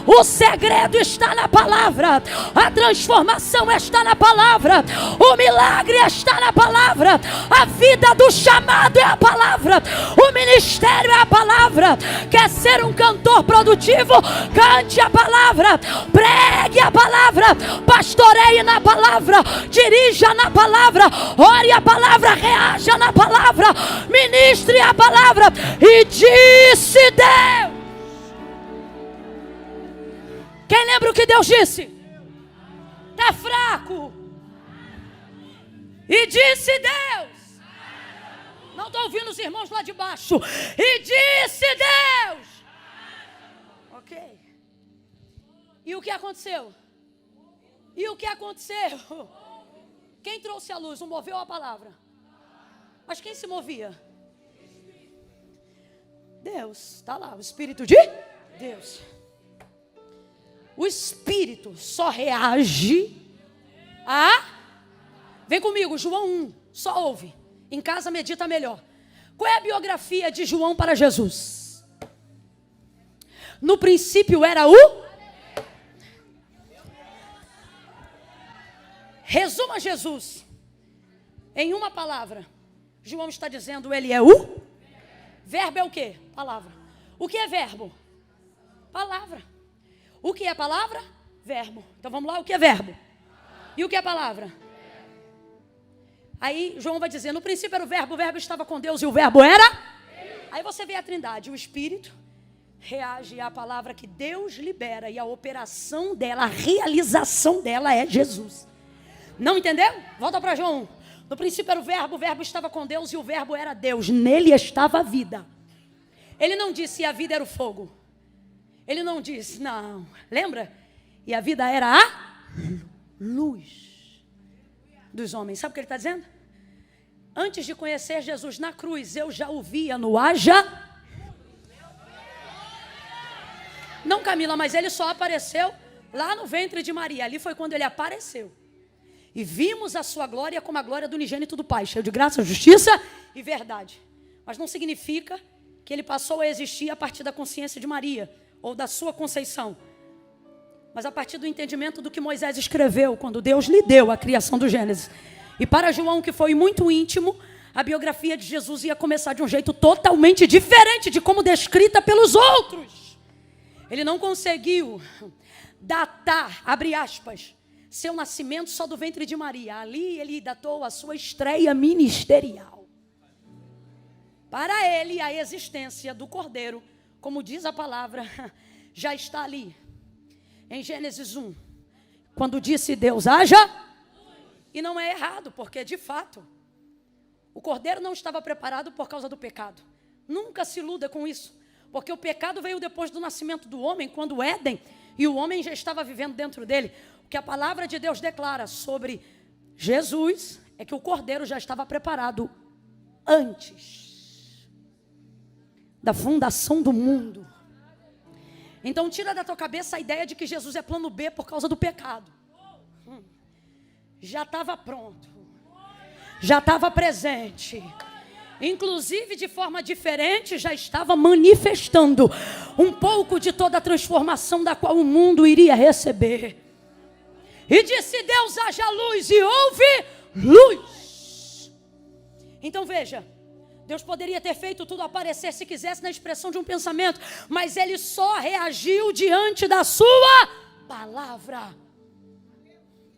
O segredo está na palavra. A transformação está na palavra. O milagre está na palavra. A vida do chamado é a palavra. O ministério é a palavra. Quer ser um cantor produtivo? Cante a palavra. Pregue a palavra. Pastoreie na palavra. Dirija na palavra. Ore a palavra. Reaja na palavra. Ministre a palavra. E disse Deus. Quem lembra o que Deus disse? Está fraco. E disse Deus. Não estou ouvindo os irmãos lá de baixo. E disse Deus. Ok. E o que aconteceu? E o que aconteceu? Quem trouxe a luz? Não moveu a palavra. Mas quem se movia? Deus, está lá, o Espírito de Deus. O Espírito só reage a... Vem comigo, João 1, só ouve. Em casa medita melhor. Qual é a biografia de João para Jesus? No princípio era o... Resuma Jesus em uma palavra. João está dizendo, ele é o... Verbo é o quê? Palavra. O que é verbo? Palavra. O que é palavra? Verbo. Então vamos lá, o que é verbo? E o que é palavra? Aí João vai dizer, no princípio era o verbo estava com Deus e o verbo era? Aí você vê a trindade, o Espírito reage à palavra que Deus libera e a operação dela, a realização dela é Jesus. Não entendeu? Volta para João 1. No princípio era o verbo estava com Deus e o verbo era Deus. Nele estava a vida. Ele não disse a vida era o fogo. Ele não disse, não. Lembra? E a vida era a luz dos homens. Sabe o que ele está dizendo? Antes de conhecer Jesus na cruz, eu já o via no haja. Não, Camila, mas ele só apareceu lá no ventre de Maria. Ali foi quando ele apareceu. E vimos a sua glória como a glória do unigênito do Pai, cheio de graça, justiça e verdade. Mas não significa que ele passou a existir a partir da consciência de Maria, ou da sua conceição. Mas a partir do entendimento do que Moisés escreveu, quando Deus lhe deu a criação do Gênesis. E para João, que foi muito íntimo, a biografia de Jesus ia começar de um jeito totalmente diferente de como descrita pelos outros. Ele não conseguiu datar, abre aspas, seu nascimento só do ventre de Maria. Ali ele datou a sua estreia ministerial. Para ele, a existência do Cordeiro, como diz a palavra, já está ali. Em Gênesis 1, quando disse Deus, haja, e não é errado, porque de fato, o Cordeiro não estava preparado por causa do pecado. Nunca se iluda com isso, porque o pecado veio depois do nascimento do homem, quando o Éden, e o homem já estava vivendo dentro dele. O que a palavra de Deus declara sobre Jesus é que o Cordeiro já estava preparado antes da fundação do mundo. Então tira da tua cabeça a ideia de que Jesus é plano B por causa do pecado. Já estava pronto. Já estava presente. Inclusive de forma diferente já estava manifestando um pouco de toda a transformação da qual o mundo iria receber. E disse Deus: haja luz, e houve luz. Então veja, Deus poderia ter feito tudo aparecer se quisesse na expressão de um pensamento, mas Ele só reagiu diante da sua palavra.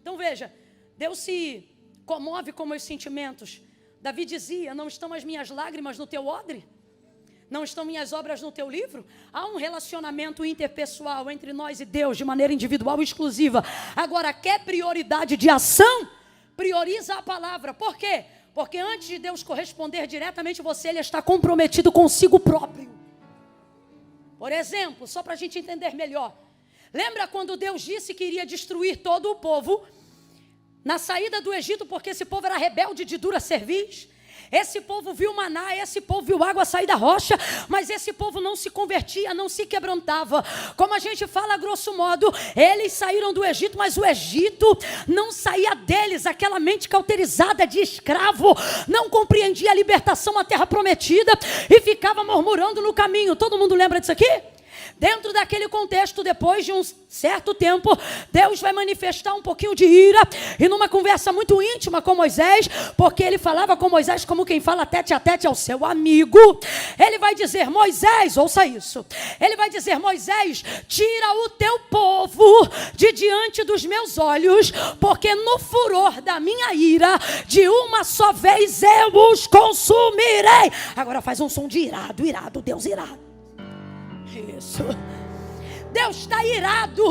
Então veja, Deus se comove com meus sentimentos. Davi dizia: não estão as minhas lágrimas no teu odre? Não estão minhas obras no teu livro? Há um relacionamento interpessoal entre nós e Deus de maneira individual e exclusiva. Agora, quer prioridade de ação? Prioriza a palavra. Por quê? Porque antes de Deus corresponder diretamente a você, Ele está comprometido consigo próprio. Por exemplo, só para a gente entender melhor. Lembra quando Deus disse que iria destruir todo o povo na saída do Egito, porque esse povo era rebelde de dura cerviz? Esse povo viu maná, esse povo viu água sair da rocha, mas esse povo não se convertia, não se quebrantava. Como a gente fala grosso modo, eles saíram do Egito, mas o Egito não saía deles. Aquela mente cauterizada de escravo não compreendia a libertação à terra prometida e ficava murmurando no caminho. Todo mundo lembra disso aqui? Dentro daquele contexto, depois de um certo tempo, Deus vai manifestar um pouquinho de ira, e numa conversa muito íntima com Moisés, porque ele falava com Moisés como quem fala tete a tete ao seu amigo, ele vai dizer: Moisés, ouça isso, ele vai dizer: Moisés, tira o teu povo de diante dos meus olhos, porque no furor da minha ira, de uma só vez eu os consumirei. Agora faz um som de irado, irado, Deus irado. Isso. Deus está irado,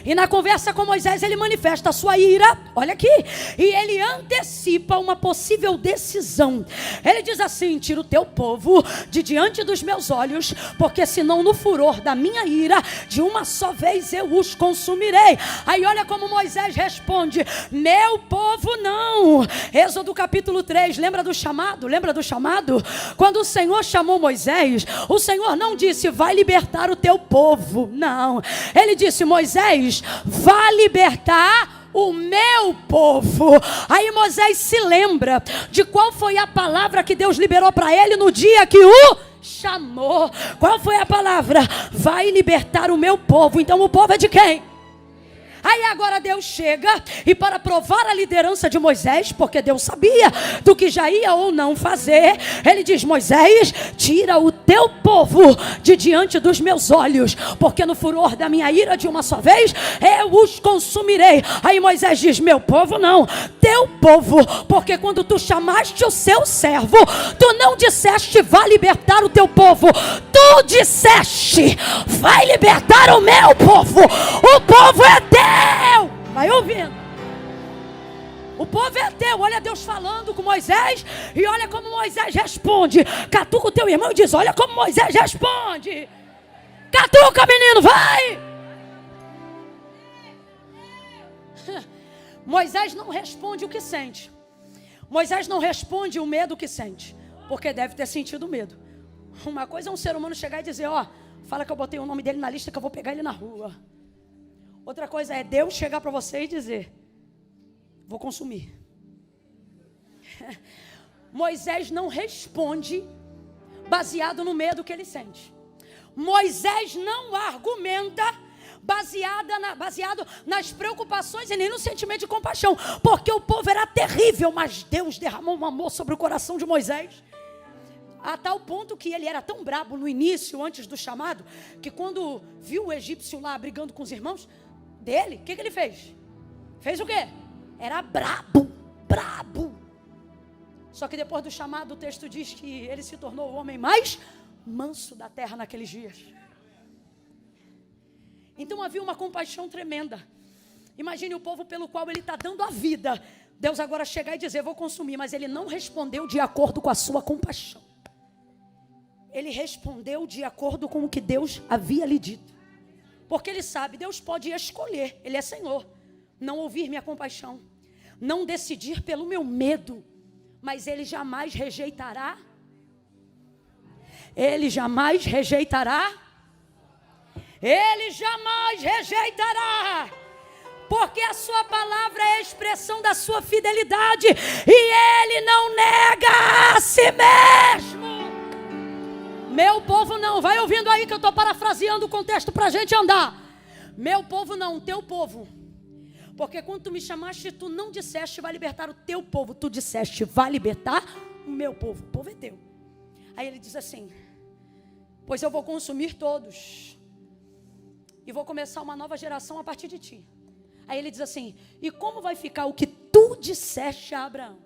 e na conversa com Moisés ele manifesta a sua ira, olha aqui, e ele antecipa uma possível decisão. Ele diz assim: tira o teu povo de diante dos meus olhos, porque senão no furor da minha ira, de uma só vez eu os consumirei. Aí olha como Moisés responde: meu povo não. Êxodo capítulo 3, lembra do chamado? Lembra do chamado? Quando o Senhor chamou Moisés, o Senhor não disse: vai libertar o teu povo, não. Ele disse: Moisés, vá libertar o meu povo. Aí Moisés se lembra de qual foi a palavra que Deus liberou para ele no dia que o chamou. Qual foi a palavra? Vai libertar o meu povo. Então o povo é de quem? Aí agora Deus chega, e para provar a liderança de Moisés, porque Deus sabia do que já ia ou não fazer, ele diz: Moisés, tira o teu povo de diante dos meus olhos, porque no furor da minha ira, de uma só vez eu os consumirei. Aí Moisés diz: meu povo não, teu povo, porque quando tu chamaste o seu servo, tu não disseste: vá libertar o teu povo, tu disseste: vai libertar o meu povo. O povo é teu. Vai ouvindo. O povo é teu. Olha Deus falando com Moisés, e olha como Moisés responde. Catuca o teu irmão e diz: olha como Moisés responde. Catuca, menino, vai. Moisés não responde o que sente. Moisés não responde o medo que sente, porque deve ter sentido medo. Uma coisa é um ser humano chegar e dizer: ó, fala que eu botei o nome dele na lista, que eu vou pegar ele na rua. Outra coisa é Deus chegar para você e dizer: vou consumir. Moisés não responde baseado no medo que ele sente. Moisés não argumenta baseado nas preocupações e nem no sentimento de compaixão, porque o povo era terrível, mas Deus derramou um amor sobre o coração de Moisés, a tal ponto que ele era tão brabo no início, antes do chamado, que quando viu o egípcio lá brigando com os irmãos dele, o que ele fez? Fez o quê? Era brabo. Só que depois do chamado, o texto diz que ele se tornou o homem mais manso da terra naqueles dias. Então havia uma compaixão tremenda. Imagine o povo pelo qual ele está dando a vida. Deus agora chegar e dizer: vou consumir. Mas ele não respondeu de acordo com a sua compaixão. Ele respondeu de acordo com o que Deus havia lhe dito. Porque ele sabe, Deus pode escolher, Ele é Senhor, não ouvir minha compaixão, não decidir pelo meu medo, mas Ele jamais rejeitará. Ele jamais rejeitará. Ele jamais rejeitará. Porque a sua palavra é a expressão da sua fidelidade, e Ele não nega a si mesmo. Meu povo não, vai ouvindo aí que eu estou parafraseando o contexto para a gente andar. Meu povo não, teu povo. Porque quando tu me chamaste, tu não disseste vai libertar o teu povo. Tu disseste vai libertar o meu povo. O povo é teu. Aí ele diz assim: pois eu vou consumir todos. E vou começar uma nova geração a partir de ti. Aí ele diz assim: e como vai ficar o que tu disseste a Abraão?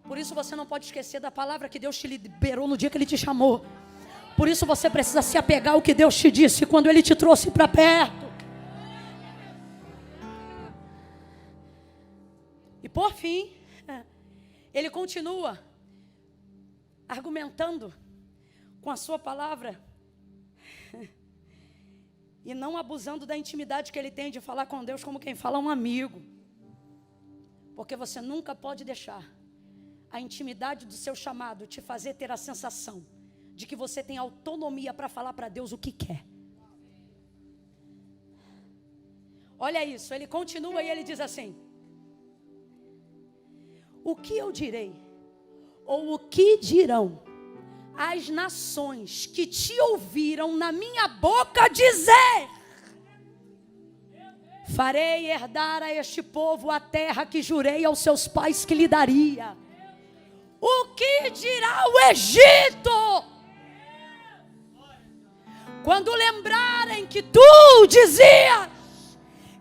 Por isso você não pode esquecer da palavra que Deus te liberou no dia que Ele te chamou. Por isso você precisa se apegar ao que Deus te disse quando Ele te trouxe para perto. E por fim, ele continua argumentando com a sua palavra e não abusando da intimidade que ele tem de falar com Deus como quem fala a um amigo. Porque você nunca pode deixar a intimidade do seu chamado te fazer ter a sensação de que você tem autonomia para falar para Deus o que quer. Olha isso, ele continua e ele diz assim: o que eu direi, ou o que dirão as nações que te ouviram na minha boca dizer: farei herdar a este povo a terra que jurei aos seus pais que lhe daria. O que dirá o Egito quando lembrarem que tu dizias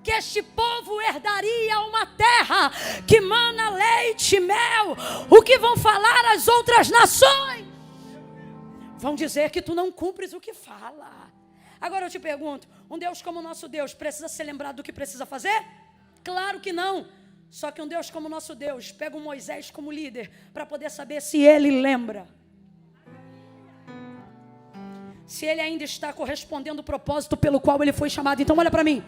que este povo herdaria uma terra que mana leite e mel? O que vão falar as outras nações? Vão dizer que tu não cumpres o que fala. Agora eu te pergunto, um Deus como o nosso Deus precisa ser lembrado do que precisa fazer? Claro que não. Só que um Deus como o nosso Deus pega um Moisés como líder para poder saber se ele lembra, se ele ainda está correspondendo ao propósito pelo qual ele foi chamado. Então olha para mim,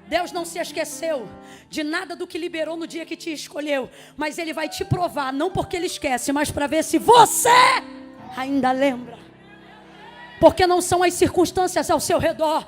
Deus não se esqueceu de nada do que liberou no dia que te escolheu, mas Ele vai te provar, não porque Ele esquece, mas para ver se você ainda lembra. Porque não são as circunstâncias ao seu redor,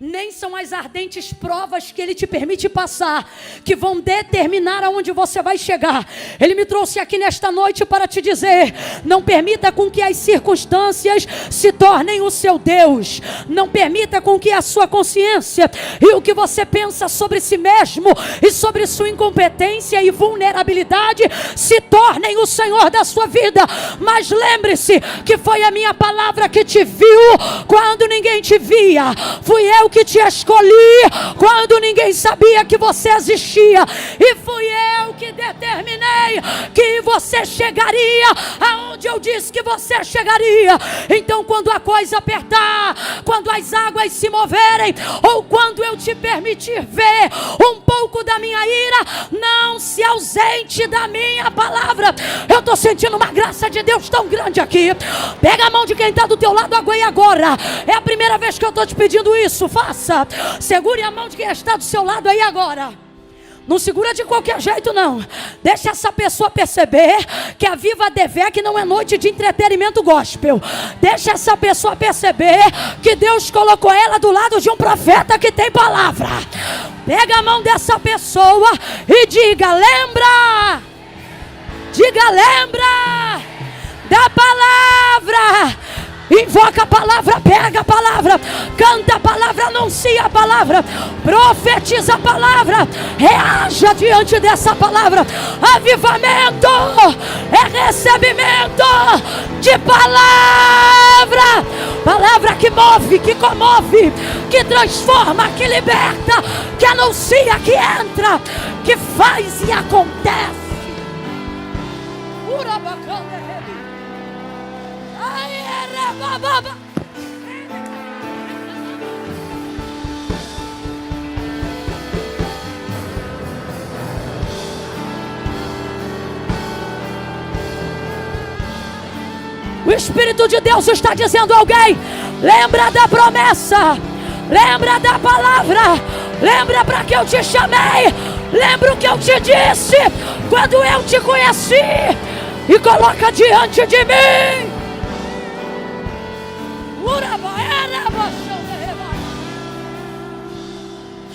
nem são as ardentes provas que Ele te permite passar que vão determinar aonde você vai chegar. Ele me trouxe aqui nesta noite para te dizer: não permita com que as circunstâncias se tornem o seu Deus. Não permita com que a sua consciência e o que você pensa sobre si mesmo e sobre sua incompetência e vulnerabilidade se tornem o Senhor da sua vida. Mas lembre-se que foi a minha palavra que te viu quando ninguém te via. Fui eu que te escolhi quando ninguém sabia que você existia, e fui eu que determinei que você chegaria aonde eu disse que você chegaria. Então quando a coisa apertar, quando as águas se moverem, ou quando eu te permitir ver um pouco da minha ira, não se ausente da minha palavra. Eu estou sentindo uma graça de Deus tão grande aqui. Pega a mão de quem está do teu lado agora. É a primeira vez que eu estou te pedindo isso. Faça. Segure a mão de quem está do seu lado aí agora. Não segura de qualquer jeito não. Deixa essa pessoa perceber que a Viva Devec não é noite de entretenimento gospel. Deixa essa pessoa perceber que Deus colocou ela do lado de um profeta que tem palavra. Pega a mão dessa pessoa e diga: lembra. Diga: lembra da palavra. Invoca a palavra, pega a palavra, canta a palavra, anuncia a palavra, profetiza a palavra, reaja diante dessa palavra. Avivamento é recebimento de palavra. Palavra que move, que comove, que transforma, que liberta, que anuncia, que entra, que faz e acontece. O Espírito de Deus está dizendo a alguém: lembra da promessa, lembra da palavra, lembra para que eu te chamei, lembra o que eu te disse quando eu te conheci, e coloca diante de mim.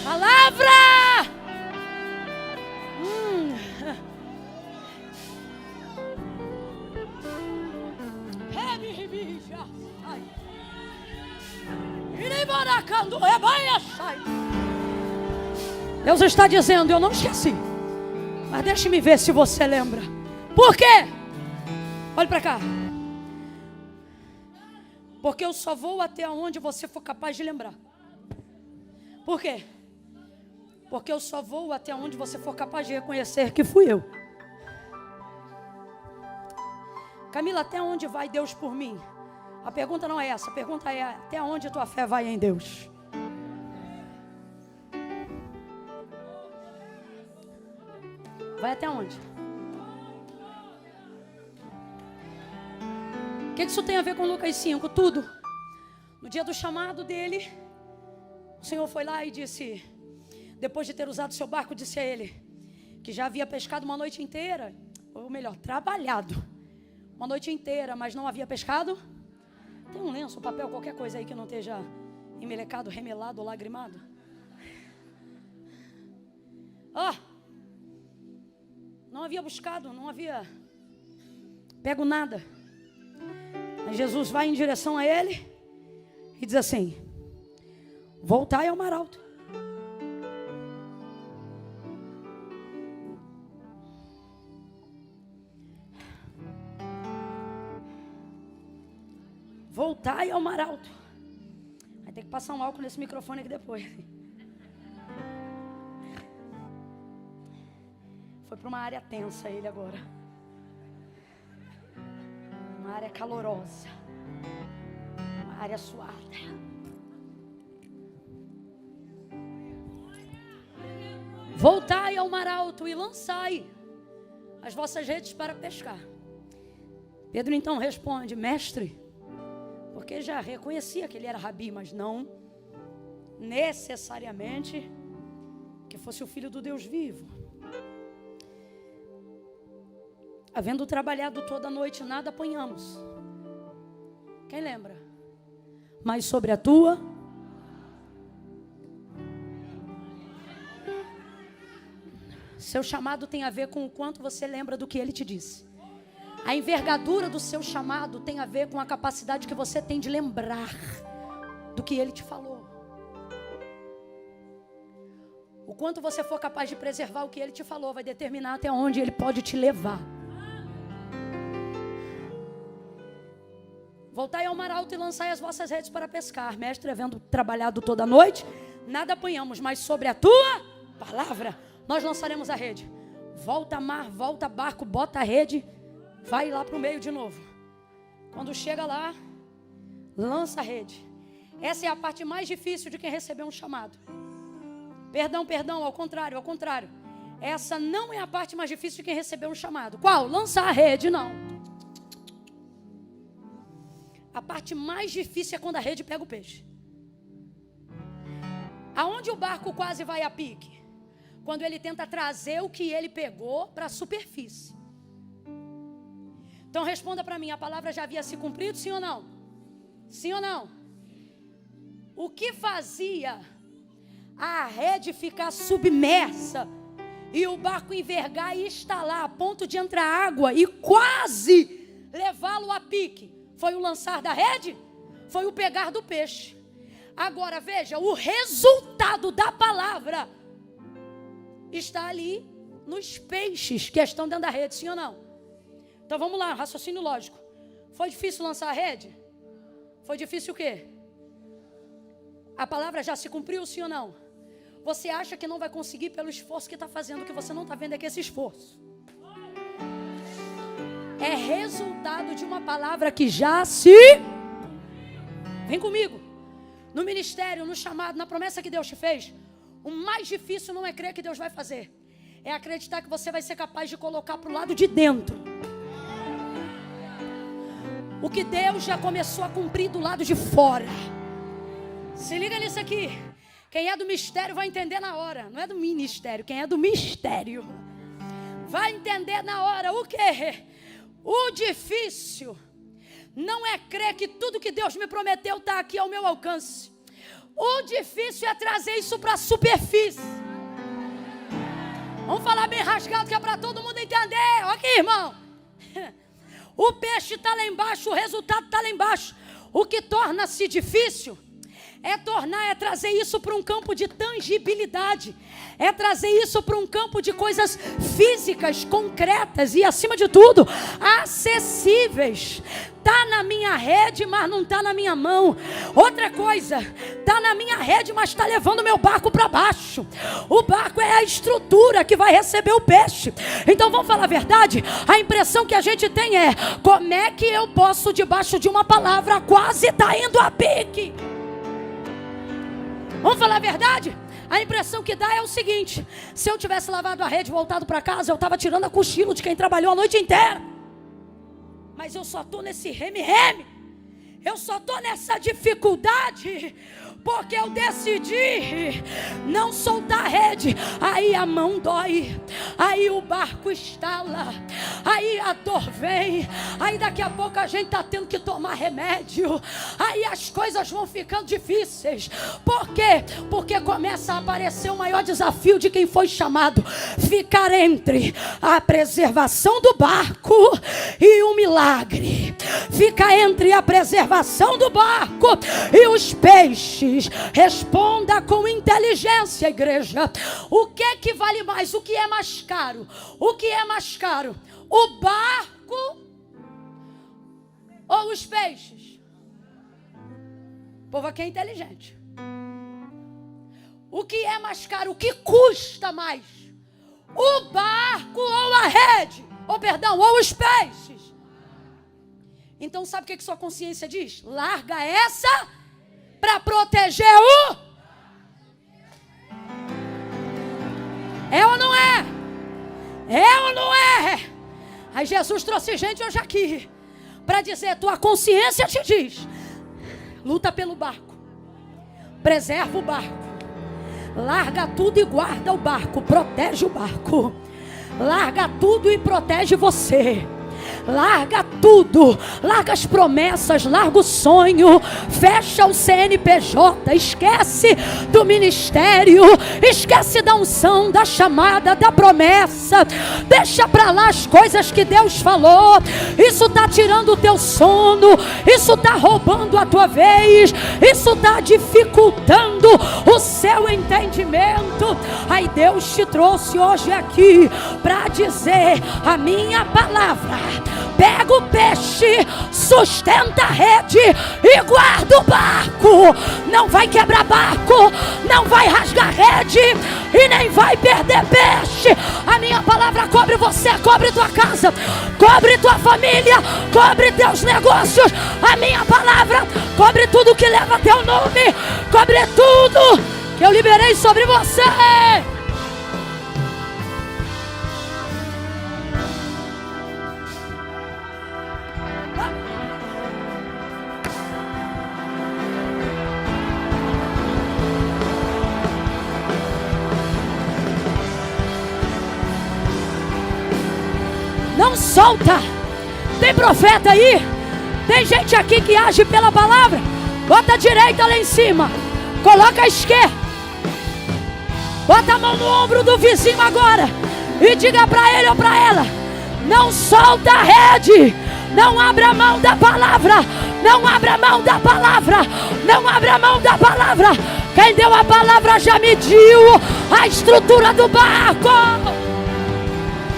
Palavra. Deus está dizendo, eu não esqueci. Mas deixe-me ver se você lembra. Por quê? Olhe para cá. Porque eu só vou até onde você for capaz de lembrar. Por quê? Porque eu só vou até onde você for capaz de reconhecer que fui eu. Camila, até onde vai Deus por mim? A pergunta não é essa. A pergunta é, até onde a tua fé vai em Deus? Vai até onde? O que isso tem a ver com Lucas 5? Tudo. No dia do chamado dele, o Senhor foi lá e disse, depois de ter usado seu barco, disse a ele, que já havia pescado uma noite inteira, ou melhor, trabalhado uma noite inteira, mas não havia pescado. Tem um lenço, papel, qualquer coisa aí que não esteja emelecado, remelado ou lagrimado. Não havia buscado, não havia pego nada. Aí Jesus vai em direção a ele e diz assim, voltai ao mar alto. Voltai ao mar alto. Vai ter que passar um álcool nesse microfone aqui depois. Foi para uma área tensa ele agora. Uma área calorosa. Uma área suada. Voltai ao mar alto e lançai as vossas redes para pescar. Pedro então responde, mestre, porque já reconhecia que ele era rabi, mas não necessariamente que fosse o filho do Deus vivo. Havendo trabalhado toda a noite, nada apanhamos. Quem lembra? Mas sobre a tua... Seu chamado tem a ver com o quanto você lembra do que ele te disse. A envergadura do seu chamado tem a ver com a capacidade que você tem de lembrar do que ele te falou. O quanto você for capaz de preservar o que ele te falou vai determinar até onde ele pode te levar. Voltai ao mar alto e lançai as vossas redes para pescar. Mestre, havendo trabalhado toda a noite, nada apanhamos, mas sobre a tua palavra nós lançaremos a rede. Volta mar, volta barco, bota a rede, vai lá para o meio de novo. Quando chega lá, lança a rede. Essa é a parte mais difícil de quem recebeu um chamado. Perdão, ao contrário. Essa não é a parte mais difícil de quem recebeu um chamado. Qual? Lançar a rede, não. A parte mais difícil é quando a rede pega o peixe. Aonde o barco quase vai a pique? Quando ele tenta trazer o que ele pegou para a superfície. Então responda para mim, a palavra já havia se cumprido, sim ou não? Sim ou não? O que fazia a rede ficar submersa e o barco envergar e estalar a ponto de entrar água e quase levá-lo a pique? Foi o lançar da rede? Foi o pegar do peixe. Agora veja, o resultado da palavra está ali nos peixes que estão dentro da rede, sim ou não? Então vamos lá, raciocínio lógico. Foi difícil lançar a rede? Foi difícil o quê? A palavra já se cumpriu, sim ou não? Você acha que não vai conseguir pelo esforço que está fazendo, o que você não está vendo é que esse esforço é resultado de uma palavra que já se... Vem comigo. No ministério, no chamado, na promessa que Deus te fez, o mais difícil não é crer que Deus vai fazer. É acreditar que você vai ser capaz de colocar para o lado de dentro o que Deus já começou a cumprir do lado de fora. Se liga nisso aqui. Quem é do mistério vai entender na hora. Não é do ministério, quem é do mistério vai entender na hora. O quê? O difícil não é crer que tudo que Deus me prometeu está aqui ao meu alcance. O difícil é trazer isso para a superfície. Vamos falar bem rasgado que é para todo mundo entender. Olha aqui, irmão. O peixe está lá embaixo, o resultado está lá embaixo. O que torna-se difícil É trazer isso para um campo de tangibilidade. É trazer isso para um campo de coisas físicas, concretas e, acima de tudo, acessíveis. Está na minha rede, mas não está na minha mão. Outra coisa, está na minha rede, mas está levando meu barco para baixo. O barco é a estrutura que vai receber o peixe. Então vamos falar a verdade? A impressão que a gente tem é: como é que eu posso, debaixo de uma palavra, quase está indo a pique? Vamos falar a verdade? A impressão que dá é o seguinte: se eu tivesse lavado a rede e voltado para casa, eu estava tirando a cochilo de quem trabalhou a noite inteira. Mas eu só estou nesse reme-reme. Eu só estou nessa dificuldade porque eu decidi não soltar a rede. Aí a mão dói, aí o barco estala, aí a dor vem, aí daqui a pouco a gente está tendo que tomar remédio, aí as coisas vão ficando difíceis. Por quê? Porque começa a aparecer o maior desafio de quem foi chamado: ficar entre a preservação do barco e o milagre. Fica entre a preservação do barco e os peixes. Responda com inteligência, igreja. O que é que vale mais? O que é mais caro? O que é mais caro? O barco ou os peixes? O povo aqui é inteligente. O que é mais caro? O que custa mais? O barco ou a rede? Ou os peixes? Então sabe o que sua consciência diz? Larga essa para proteger o... É ou não é? É ou não é? Aí Jesus trouxe gente hoje aqui para dizer: tua consciência te diz: luta pelo barco, preserva o barco, larga tudo e guarda o barco, protege o barco, larga tudo e protege você. Larga tudo, larga as promessas, larga o sonho, fecha o CNPJ, esquece do ministério, esquece da unção, da chamada, da promessa. Deixa pra lá as coisas que Deus falou. Isso está tirando o teu sono, isso está roubando a tua vez, isso está dificultando o seu entendimento. Aí Deus te trouxe hoje aqui para dizer a minha palavra: pega o peixe, sustenta a rede e guarda o barco. Não vai quebrar barco, não vai rasgar rede e nem vai perder peixe. A minha palavra cobre você, cobre tua casa, cobre tua família, cobre teus negócios. A minha palavra cobre tudo que leva teu nome, cobre tudo que eu liberei sobre você. Não solta. Tem profeta aí? Tem gente aqui que age pela palavra? Bota a direita lá em cima, coloca a esquerda, bota a mão no ombro do vizinho agora e diga para ele ou para ela: não solta a rede, não abra mão da palavra, não abra mão da palavra, não abra mão da palavra. Quem deu a palavra já mediu a estrutura do barco.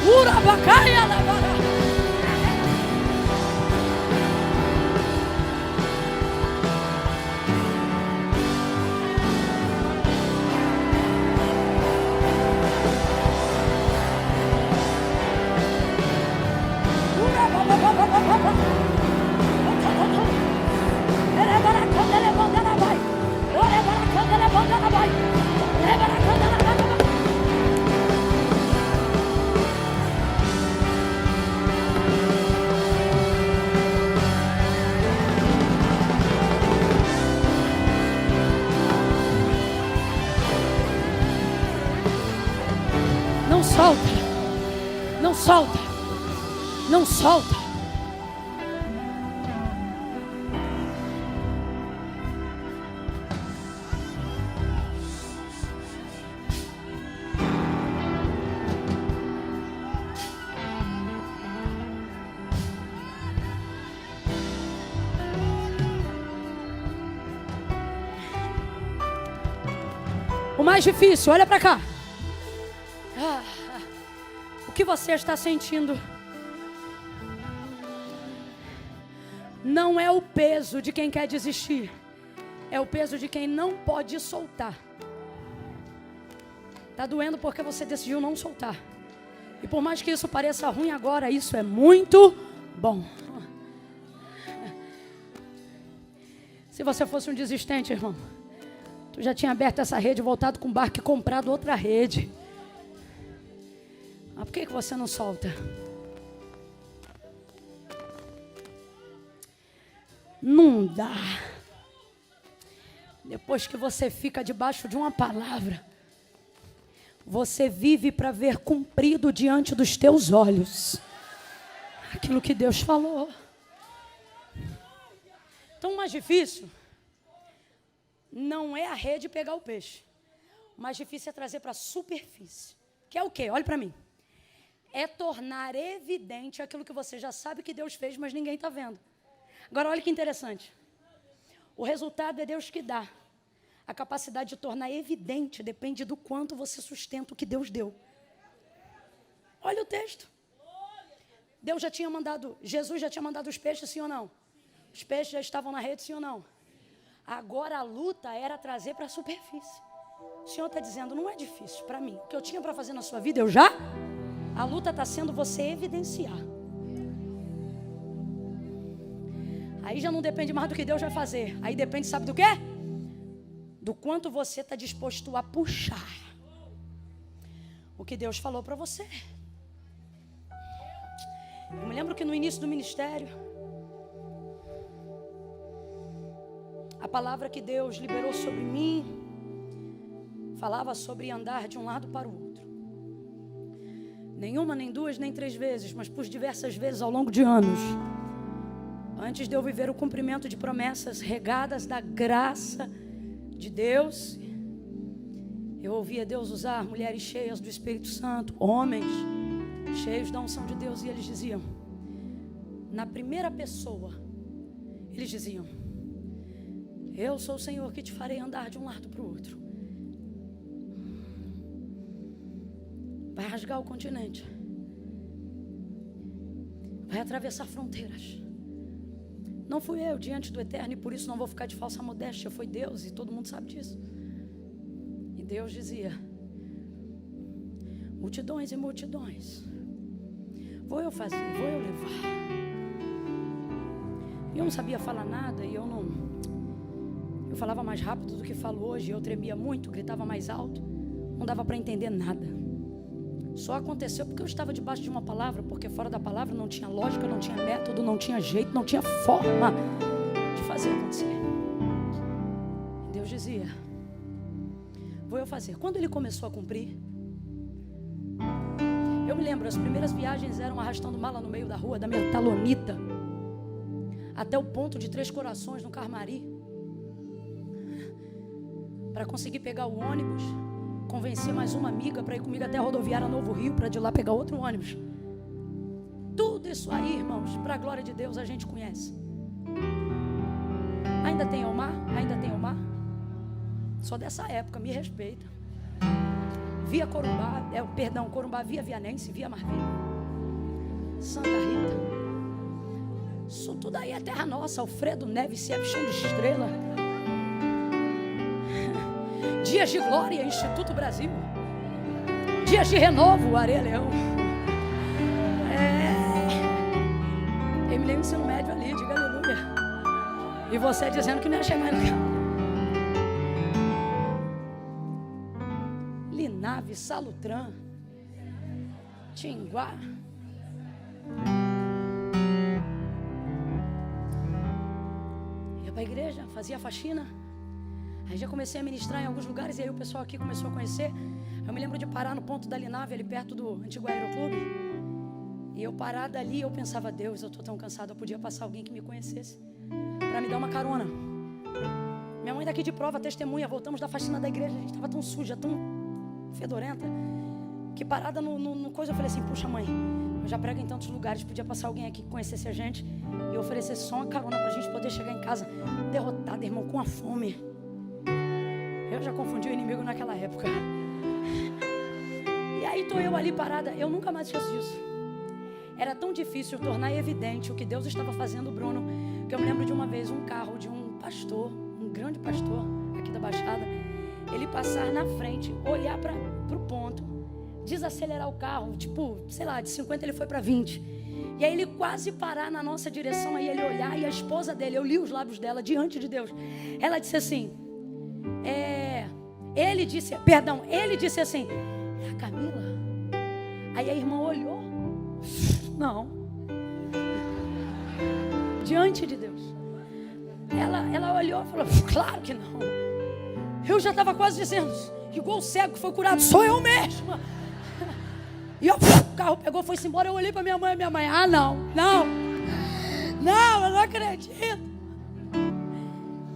Urabacaia lavara. Não solta, não solta, não solta. O mais difícil, olha para cá. O que você está sentindo não é o peso de quem quer desistir, é o peso de quem não pode soltar. Está doendo porque você decidiu não soltar. E por mais que isso pareça ruim agora, isso é muito bom. Se você fosse um desistente, irmão, tu já tinha aberto essa rede, voltado com o barco e comprado outra rede. Mas por que você não solta? Não dá. Depois que você fica debaixo de uma palavra, você vive para ver cumprido diante dos teus olhos aquilo que Deus falou. Então o mais difícil não é a rede pegar o peixe. O mais difícil é trazer para a superfície. Que é o quê? Olha para mim. É tornar evidente aquilo que você já sabe que Deus fez, mas ninguém está vendo. Agora olha que interessante. O resultado é Deus que dá. A capacidade de tornar evidente depende do quanto você sustenta o que Deus deu. Olha o texto. Deus já tinha mandado, Jesus já tinha mandado os peixes, sim ou não? Os peixes já estavam na rede, sim ou não? Agora a luta era trazer para a superfície. O Senhor está dizendo, não é difícil para mim. O que eu tinha para fazer na sua vida, eu já. A luta está sendo você evidenciar. Aí já não depende mais do que Deus vai fazer. Aí depende, sabe do quê? Do quanto você está disposto a puxar o que Deus falou para você. Eu me lembro que no início do ministério, a palavra que Deus liberou sobre mim falava sobre andar de um lado para o outro. Nenhuma, nem duas, nem três vezes, mas por diversas vezes ao longo de anos. Antes de eu viver o cumprimento de promessas regadas da graça de Deus, eu ouvia Deus usar mulheres cheias do Espírito Santo, homens cheios da unção de Deus, e eles diziam, na primeira pessoa, eles diziam, eu sou o Senhor que te farei andar de um lado para o outro. Vai rasgar o continente, vai atravessar fronteiras. Não fui eu diante do Eterno, e por isso não vou ficar de falsa modéstia. Foi Deus, e todo mundo sabe disso. E Deus dizia, multidões e multidões, vou eu fazer, vou eu levar. E eu não sabia falar nada, e eu falava mais rápido do que falo hoje. Eu tremia muito, gritava mais alto, não dava para entender nada. Só aconteceu porque eu estava debaixo de uma palavra, porque fora da palavra não tinha lógica, não tinha método, não tinha jeito, não tinha forma de fazer acontecer. Deus dizia, vou eu fazer. Quando ele começou a cumprir, eu me lembro, as primeiras viagens eram arrastando mala no meio da rua, da minha talonita, até o ponto de Três Corações, no Carmari, para conseguir pegar o ônibus, convenci mais uma amiga para ir comigo até a rodoviária Novo Rio, para de lá pegar outro ônibus. Tudo isso aí, irmãos, para a glória de Deus, a gente conhece. Ainda tem o mar? Ainda tem o mar? Só dessa época, me respeita. Via Corumbá, Corumbá via Vianense, via Marvim, Santa Rita. Isso tudo aí é terra nossa. Alfredo Neves, Ciep, Chão de Estrela, Dias de Glória, Instituto Brasil, Dias de Renovo, Areia Leão. Terminei o ensino médio ali, diga aleluia. E você dizendo que não ia chegar no carro. Linave, Salutran, Tinguá. Ia para a igreja, fazia faxina. Aí já comecei a ministrar em alguns lugares, e aí o pessoal aqui começou a conhecer. Eu me lembro de parar no ponto da Linave, ali perto do antigo Aeroclube. E eu parada ali, eu pensava, Deus, eu estou tão cansado, eu podia passar alguém que me conhecesse para me dar uma carona. Minha mãe daqui de prova, testemunha, voltamos da faxina da igreja, a gente estava tão suja, tão fedorenta, que parada no coisa, eu falei assim, puxa mãe, eu já prego em tantos lugares, podia passar alguém aqui que conhecesse a gente e oferecesse só uma carona para a gente poder chegar em casa derrotada, irmão, com a fome. Eu já confundi o inimigo naquela época. E aí estou eu ali parada. Eu nunca mais esqueço disso. Era tão difícil tornar evidente o que Deus estava fazendo, Bruno, que eu me lembro de uma vez um carro de um pastor, um grande pastor aqui da Baixada, ele passar na frente, olhar para o ponto, desacelerar o carro, tipo, sei lá, de 50 ele foi para 20. E aí ele quase parar na nossa direção, aí ele olhar, e a esposa dele, eu li os lábios dela diante de Deus, ela disse assim, ele disse assim, é a Camila? Aí a irmã olhou, não, diante de Deus. Ela olhou e falou, claro que não. Eu já estava quase dizendo, igual o cego que foi curado, sou eu mesma. E o carro pegou, foi-se embora. Eu olhei para minha mãe, não, eu não acredito.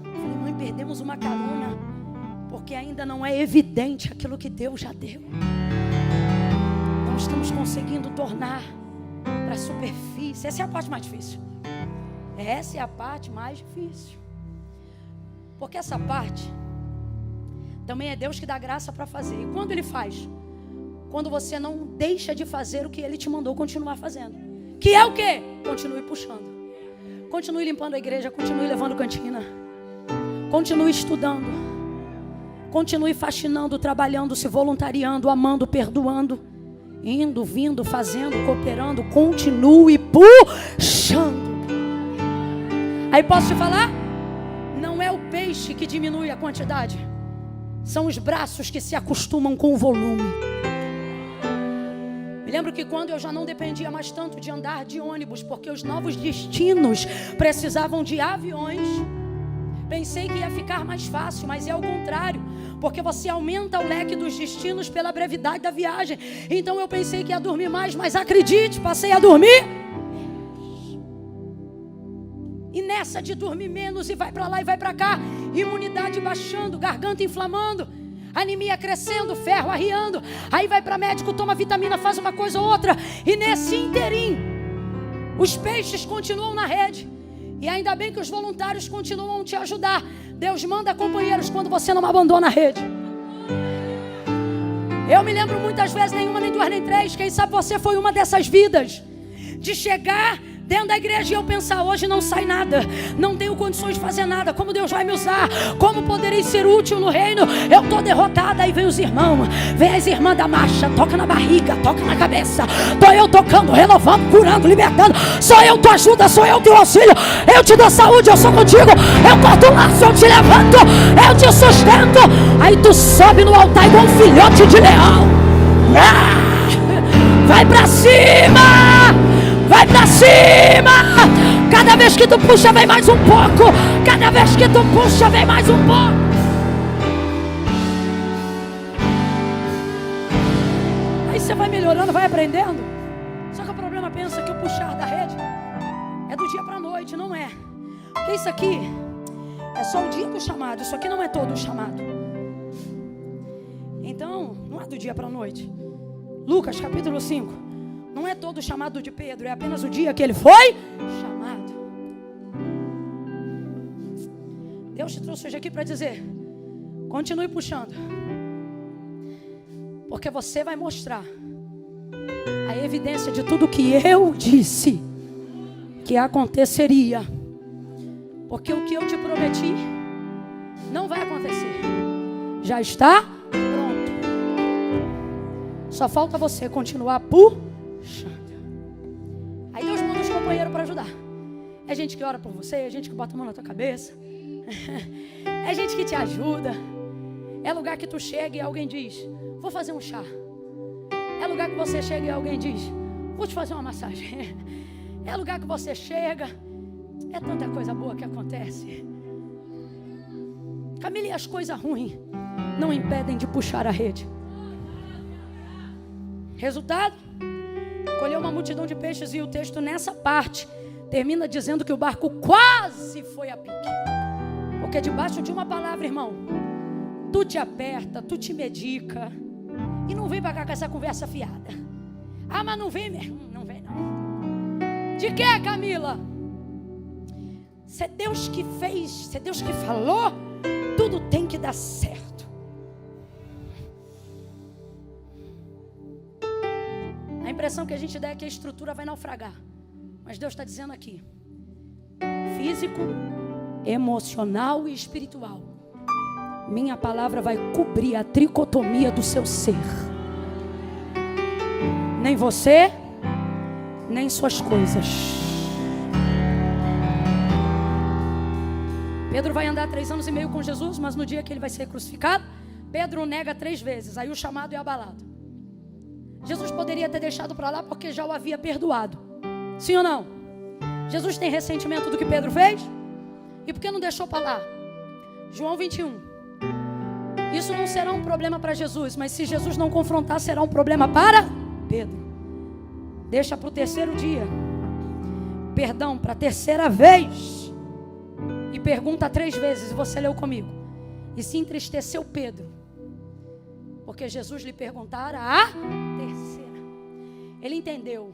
Eu falei, mãe, perdemos uma carona, porque ainda não é evidente aquilo que Deus já deu. Não estamos conseguindo tornar para a superfície. Essa é a parte mais difícil. Essa é a parte mais difícil. Porque essa parte também é Deus que dá graça para fazer. E quando Ele faz? Quando você não deixa de fazer o que Ele te mandou continuar fazendo. Que é o quê? Continue puxando. Continue limpando a igreja. Continue levando cantina. Continue estudando. Continue faxinando, trabalhando, se voluntariando, amando, perdoando. Indo, vindo, fazendo, cooperando. Continue puxando. Aí posso te falar? Não é o peixe que diminui a quantidade. São os braços que se acostumam com o volume. Me lembro que quando eu já não dependia mais tanto de andar de ônibus, porque os novos destinos precisavam de aviões, pensei que ia ficar mais fácil, mas é ao contrário, porque você aumenta o leque dos destinos pela brevidade da viagem. Então eu pensei que ia dormir mais, mas acredite, passei a dormir. E nessa de dormir menos e vai para lá e vai para cá, imunidade baixando, garganta inflamando, anemia crescendo, ferro arriando. Aí vai para médico, toma vitamina, faz uma coisa ou outra. E nesse inteirinho, os peixes continuam na rede. E ainda bem que os voluntários continuam a te ajudar. Deus manda companheiros quando você não abandona a rede. Eu me lembro muitas vezes, nenhuma, nem duas, nem três. Quem sabe você foi uma dessas vidas. De chegar dentro da igreja e eu pensar, hoje não sai nada, não tenho condições de fazer nada, como Deus vai me usar, como poderei ser útil no reino, eu estou derrotada. Aí vem os irmãos, vem as irmãs da marcha, toca na barriga, toca na cabeça, estou eu tocando, renovando, curando, libertando, sou eu tua ajuda, sou eu teu auxílio, eu te dou saúde, eu sou contigo, eu corto o laço, eu te levanto, eu te sustento. Aí tu sobe no altar igual um filhote de leão. Vai pra cima! Vai pra cima! Cada vez que tu puxa, vem mais um pouco. Cada vez que tu puxa, vem mais um pouco. Aí você vai melhorando, vai aprendendo. Só que o problema, pensa que o puxar da rede é do dia pra noite, não é. Porque isso aqui é só o dia do chamado. Isso aqui não é todo o chamado. Então, não é do dia pra noite. Lucas capítulo 5. Não é todo o chamado de Pedro, é apenas o dia que ele foi chamado. Deus te trouxe hoje aqui para dizer, continue puxando. Porque você vai mostrar a evidência de tudo que eu disse que aconteceria. Porque o que eu te prometi não vai acontecer. Já está pronto. Só falta você continuar puxando. Aí Deus manda os companheiros para ajudar. É gente que ora por você, é gente que bota a mão na tua cabeça, é gente que te ajuda. É lugar que tu chega e alguém diz, vou fazer um chá. É lugar que você chega e alguém diz, vou te fazer uma massagem. É lugar que você chega, é tanta coisa boa que acontece. Camila, e as coisas ruins não impedem de puxar a rede. Resultado? Colheu uma multidão de peixes. E o texto nessa parte termina dizendo que o barco quase foi a pique. Porque debaixo de uma palavra, irmão, tu te aperta, tu te medica. E não vem pra cá com essa conversa fiada. Ah, mas não vem mesmo. Não vem não. De que, Camila? Se é Deus que fez, se é Deus que falou, tudo tem que dar certo. impressão que a gente dá é que a estrutura vai naufragar. Mas Deus está dizendo aqui: físico, emocional e espiritual. Minha palavra vai cobrir a tricotomia do seu ser. Nem você, nem suas coisas. Pedro vai andar 3 anos e meio com Jesus, mas no dia que ele vai ser crucificado, Pedro o nega 3 vezes. Aí o chamado é abalado. Jesus poderia ter deixado para lá porque já o havia perdoado. Sim ou não? Jesus tem ressentimento do que Pedro fez? E por que não deixou para lá? João 21. Isso não será um problema para Jesus, mas se Jesus não confrontar, será um problema para Pedro. Deixa para o 3º dia. Perdão, para a 3ª vez. E pergunta 3 vezes, você leu comigo. E se entristeceu Pedro, porque Jesus lhe perguntara a 3ª. Ele entendeu.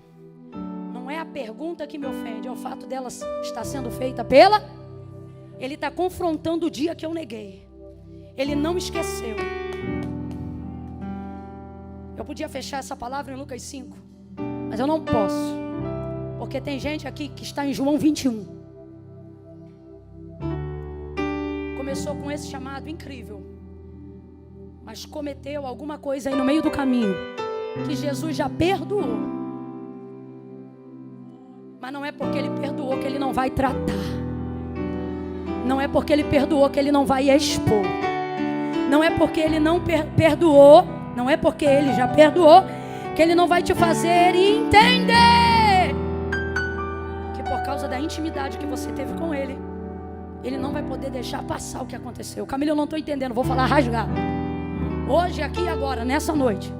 Não é a pergunta que me ofende, é o fato dela estar sendo feita pela... Ele está confrontando o dia que eu neguei. Ele não esqueceu. Eu podia fechar essa palavra em Lucas 5, mas eu não posso, porque tem gente aqui que está em João 21. Começou com esse chamado incrível, mas cometeu alguma coisa aí no meio do caminho que Jesus já perdoou. Mas não é porque ele perdoou que ele não vai tratar. Não é porque ele perdoou que ele não vai expor. Não é porque ele não perdoou, não é porque ele já perdoou que ele não vai te fazer entender que por causa da intimidade que você teve com ele, ele não vai poder deixar passar o que aconteceu. Camila, eu não estou entendendo, vou falar rasgado. Hoje, aqui e agora, nessa noite,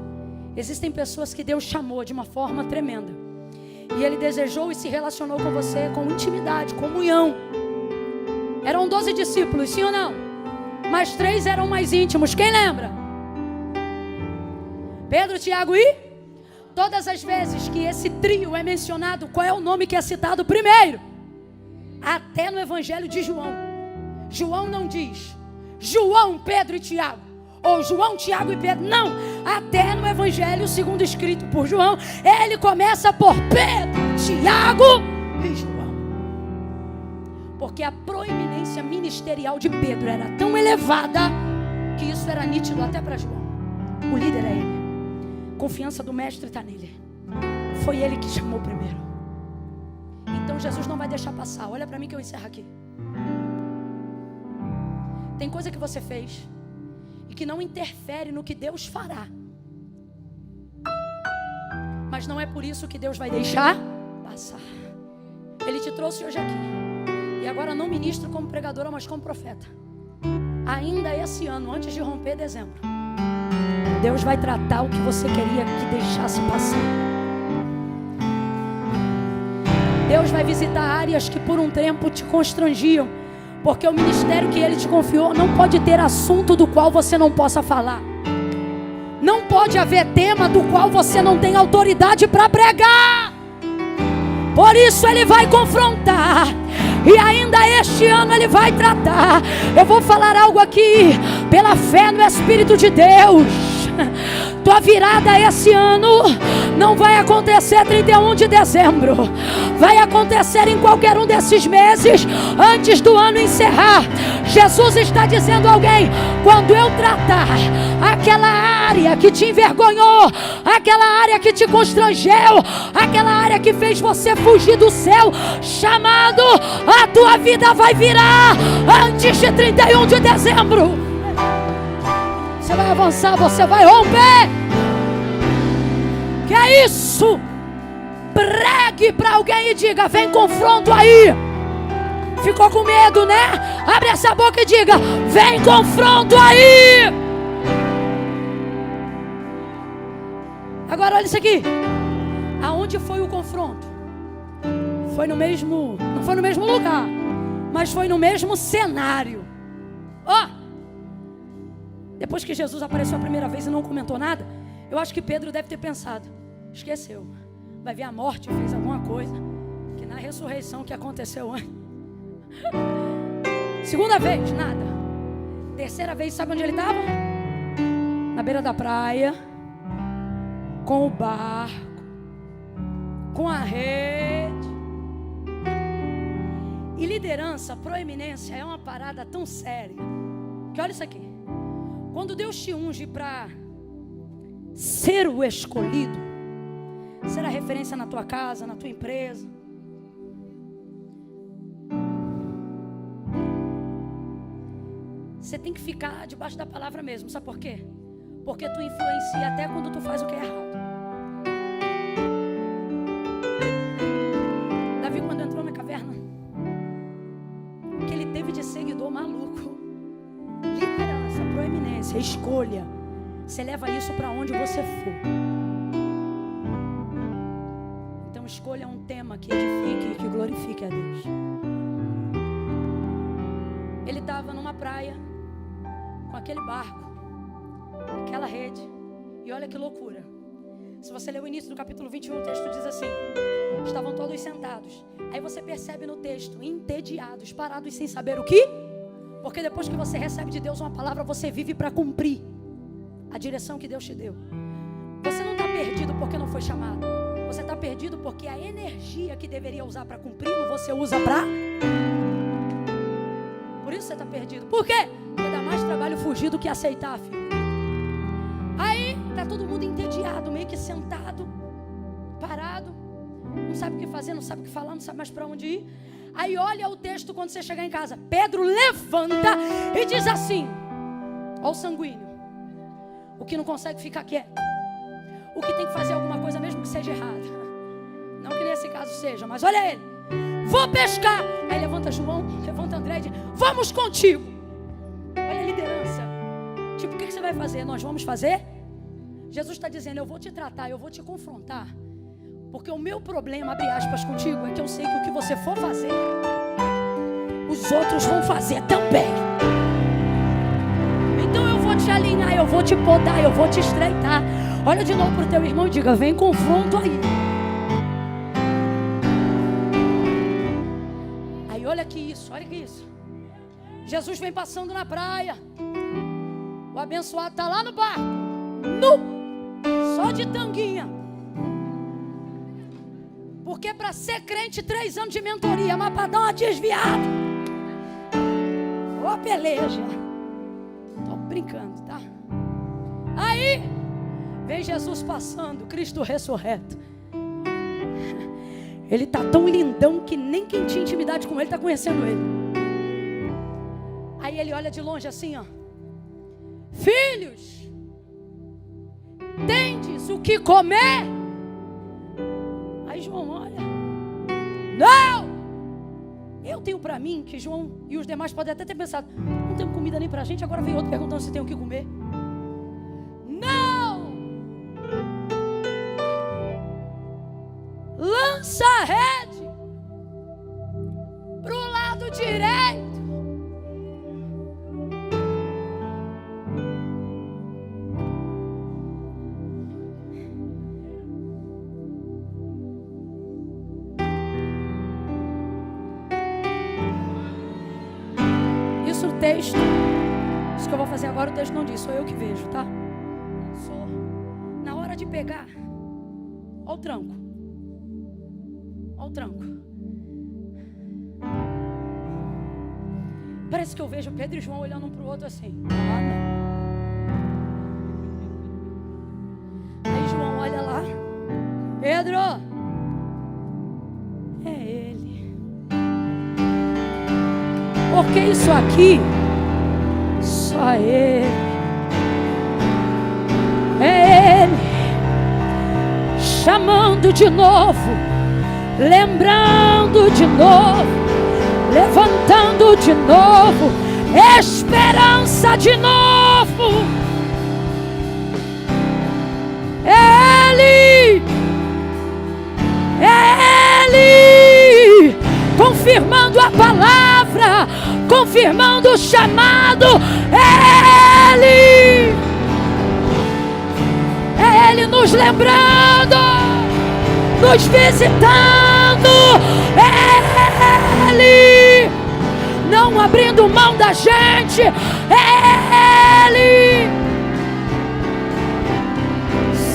existem pessoas que Deus chamou de uma forma tremenda. E Ele desejou e se relacionou com você com intimidade, comunhão. Eram 12 discípulos, sim ou não? Mas 3 eram mais íntimos, quem lembra? Pedro, Tiago e... Todas as vezes que esse trio é mencionado, qual é o nome que é citado primeiro? Até no Evangelho de João. João não diz João, Pedro e Tiago, ou João, Tiago e Pedro. Não, até no Evangelho segundo escrito por João, ele começa por Pedro, Tiago e João. Porque a proeminência ministerial de Pedro era tão elevada que isso era nítido até para João. O líder é ele. Confiança do mestre está nele. Foi ele que chamou primeiro. Então Jesus não vai deixar passar. Olha para mim que eu encerro aqui. Tem coisa que você fez e que não interfere no que Deus fará. Mas não é por isso que Deus vai deixar passar. Ele te trouxe hoje aqui. E agora não ministro como pregadora, mas como profeta. Ainda esse ano, antes de romper dezembro, Deus vai tratar o que você queria que deixasse passar. Deus vai visitar áreas que por um tempo te constrangiam, porque o ministério que Ele te confiou não pode ter assunto do qual você não possa falar. Não pode haver tema do qual você não tem autoridade para pregar. Por isso Ele vai confrontar. E ainda este ano Ele vai tratar. Eu vou falar algo aqui pela fé no Espírito de Deus. Tua virada esse ano não vai acontecer 31 de dezembro. Vai acontecer em qualquer um desses meses antes do ano encerrar. Jesus está dizendo a alguém: quando eu tratar aquela área que te envergonhou, aquela área que te constrangeu, aquela área que fez você fugir do céu chamado, a tua vida vai virar antes de 31 de dezembro. Você vai avançar, você vai romper. Que é isso? Pregue para alguém e diga: vem confronto aí. Ficou com medo, né? Abre essa boca e diga: vem confronto aí. Agora olha isso aqui. Aonde foi o confronto? Foi no mesmo, não foi no mesmo lugar, mas foi no mesmo cenário. Ó, depois que Jesus apareceu a primeira vez e não comentou nada, eu acho que Pedro deve ter pensado: esqueceu, vai ver a morte, fez alguma coisa, que na ressurreição que aconteceu antes. Segunda vez, nada. Terceira vez, sabe onde ele estava? Na beira da praia, com o barco. com a rede. E liderança, proeminência é uma parada tão séria que olha isso aqui. Quando Deus te unge para ser o escolhido, ser a referência na tua casa, na tua empresa, você tem que ficar debaixo da palavra mesmo. Sabe por quê? Porque tu influencia até quando tu faz o que é errado. Davi, quando entrou na caverna, o que ele teve de seguidor maluco, liderança, proeminência, escolha, você leva isso para onde você for. Então escolha um tema que edifique e que glorifique a Deus. Ele estava numa praia com aquele barco, aquela rede, e olha que loucura. Se você ler o início do capítulo 21, o texto diz assim: estavam todos sentados. Aí você percebe no texto, entediados, parados sem saber o que. Porque depois que você recebe de Deus uma palavra, você vive para cumprir a direção que Deus te deu. Você não está perdido porque não foi chamado. Você está perdido porque a energia que deveria usar para cumpri-lo, você usa para... Por isso você está perdido. Por quê? Porque dá mais trabalho fugir do que aceitar, filho. Aí está todo mundo entediado, meio que sentado, parado, não sabe o que fazer, não sabe o que falar, não sabe mais para onde ir. Aí olha o texto quando você chegar em casa. Pedro levanta e diz assim: ó o sanguíneo, o que não consegue ficar quieto, o que tem que fazer alguma coisa mesmo que seja errada. Não que nesse caso seja, mas olha ele: vou pescar. Aí levanta João, levanta André e diz: vamos contigo. Olha a liderança. Tipo, o que você vai fazer? Nós vamos fazer? Jesus está dizendo: eu vou te tratar, eu vou te confrontar. Porque o meu problema, abre aspas, contigo, é que eu sei que o que você for fazer, os outros vão fazer também. Então eu vou te alinhar, eu vou te podar, eu vou te estreitar. Olha de novo para o teu irmão e diga: vem confronto aí. Aí olha que isso, olha que isso. Jesus vem passando na praia. O abençoado está lá no barco, só de tanguinha. Porque para ser crente, 3 anos de mentoria, mas para dar uma desviada, ô peleja. Tô brincando, tá? Aí vem Jesus passando, Cristo ressurreto. Ele tá tão lindão que nem quem tinha intimidade com ele tá conhecendo ele. Aí ele olha de longe assim, ó: filhos, tendes o que comer? Aí João olha: não! Eu tenho para mim que João e os demais podem até ter pensado: não tem comida nem para a gente, agora vem outro perguntando se tem o que comer. Não! Lança a rede pro lado direito. Texto, isso que eu vou fazer agora, o texto não diz, sou eu que vejo, tá? Na hora de pegar, ó o tranco, ó o tranco. Parece que eu vejo Pedro e João olhando um pro outro assim: ah, não. Aí João olha lá: Pedro, é ele. Porque isso aqui, só ele, é ele, chamando de novo, lembrando de novo, levantando de novo, esperança de novo. É ele, é ele, confirmando a palavra, confirmando o chamado. É ele nos lembrando, nos visitando. É ele não abrindo mão da gente. É ele.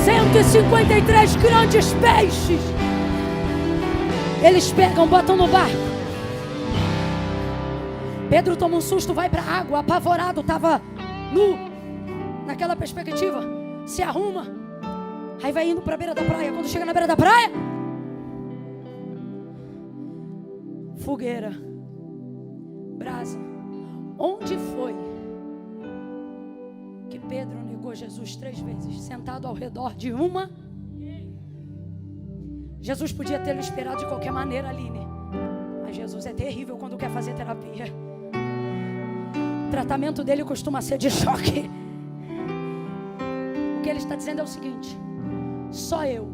153 grandes peixes Eles pegam, botam no barco. Pedro toma um susto, vai para a água, apavorado, estava nu, naquela perspectiva, se arruma, aí vai indo para a beira da praia. Quando chega na beira da praia, fogueira, brasa. Onde foi que Pedro negou Jesus 3 vezes? Sentado ao redor de uma. Jesus podia tê-lo esperado de qualquer maneira, Aline, mas Jesus é terrível quando quer fazer terapia. O tratamento dele costuma ser de choque. O que ele está dizendo é o seguinte: só eu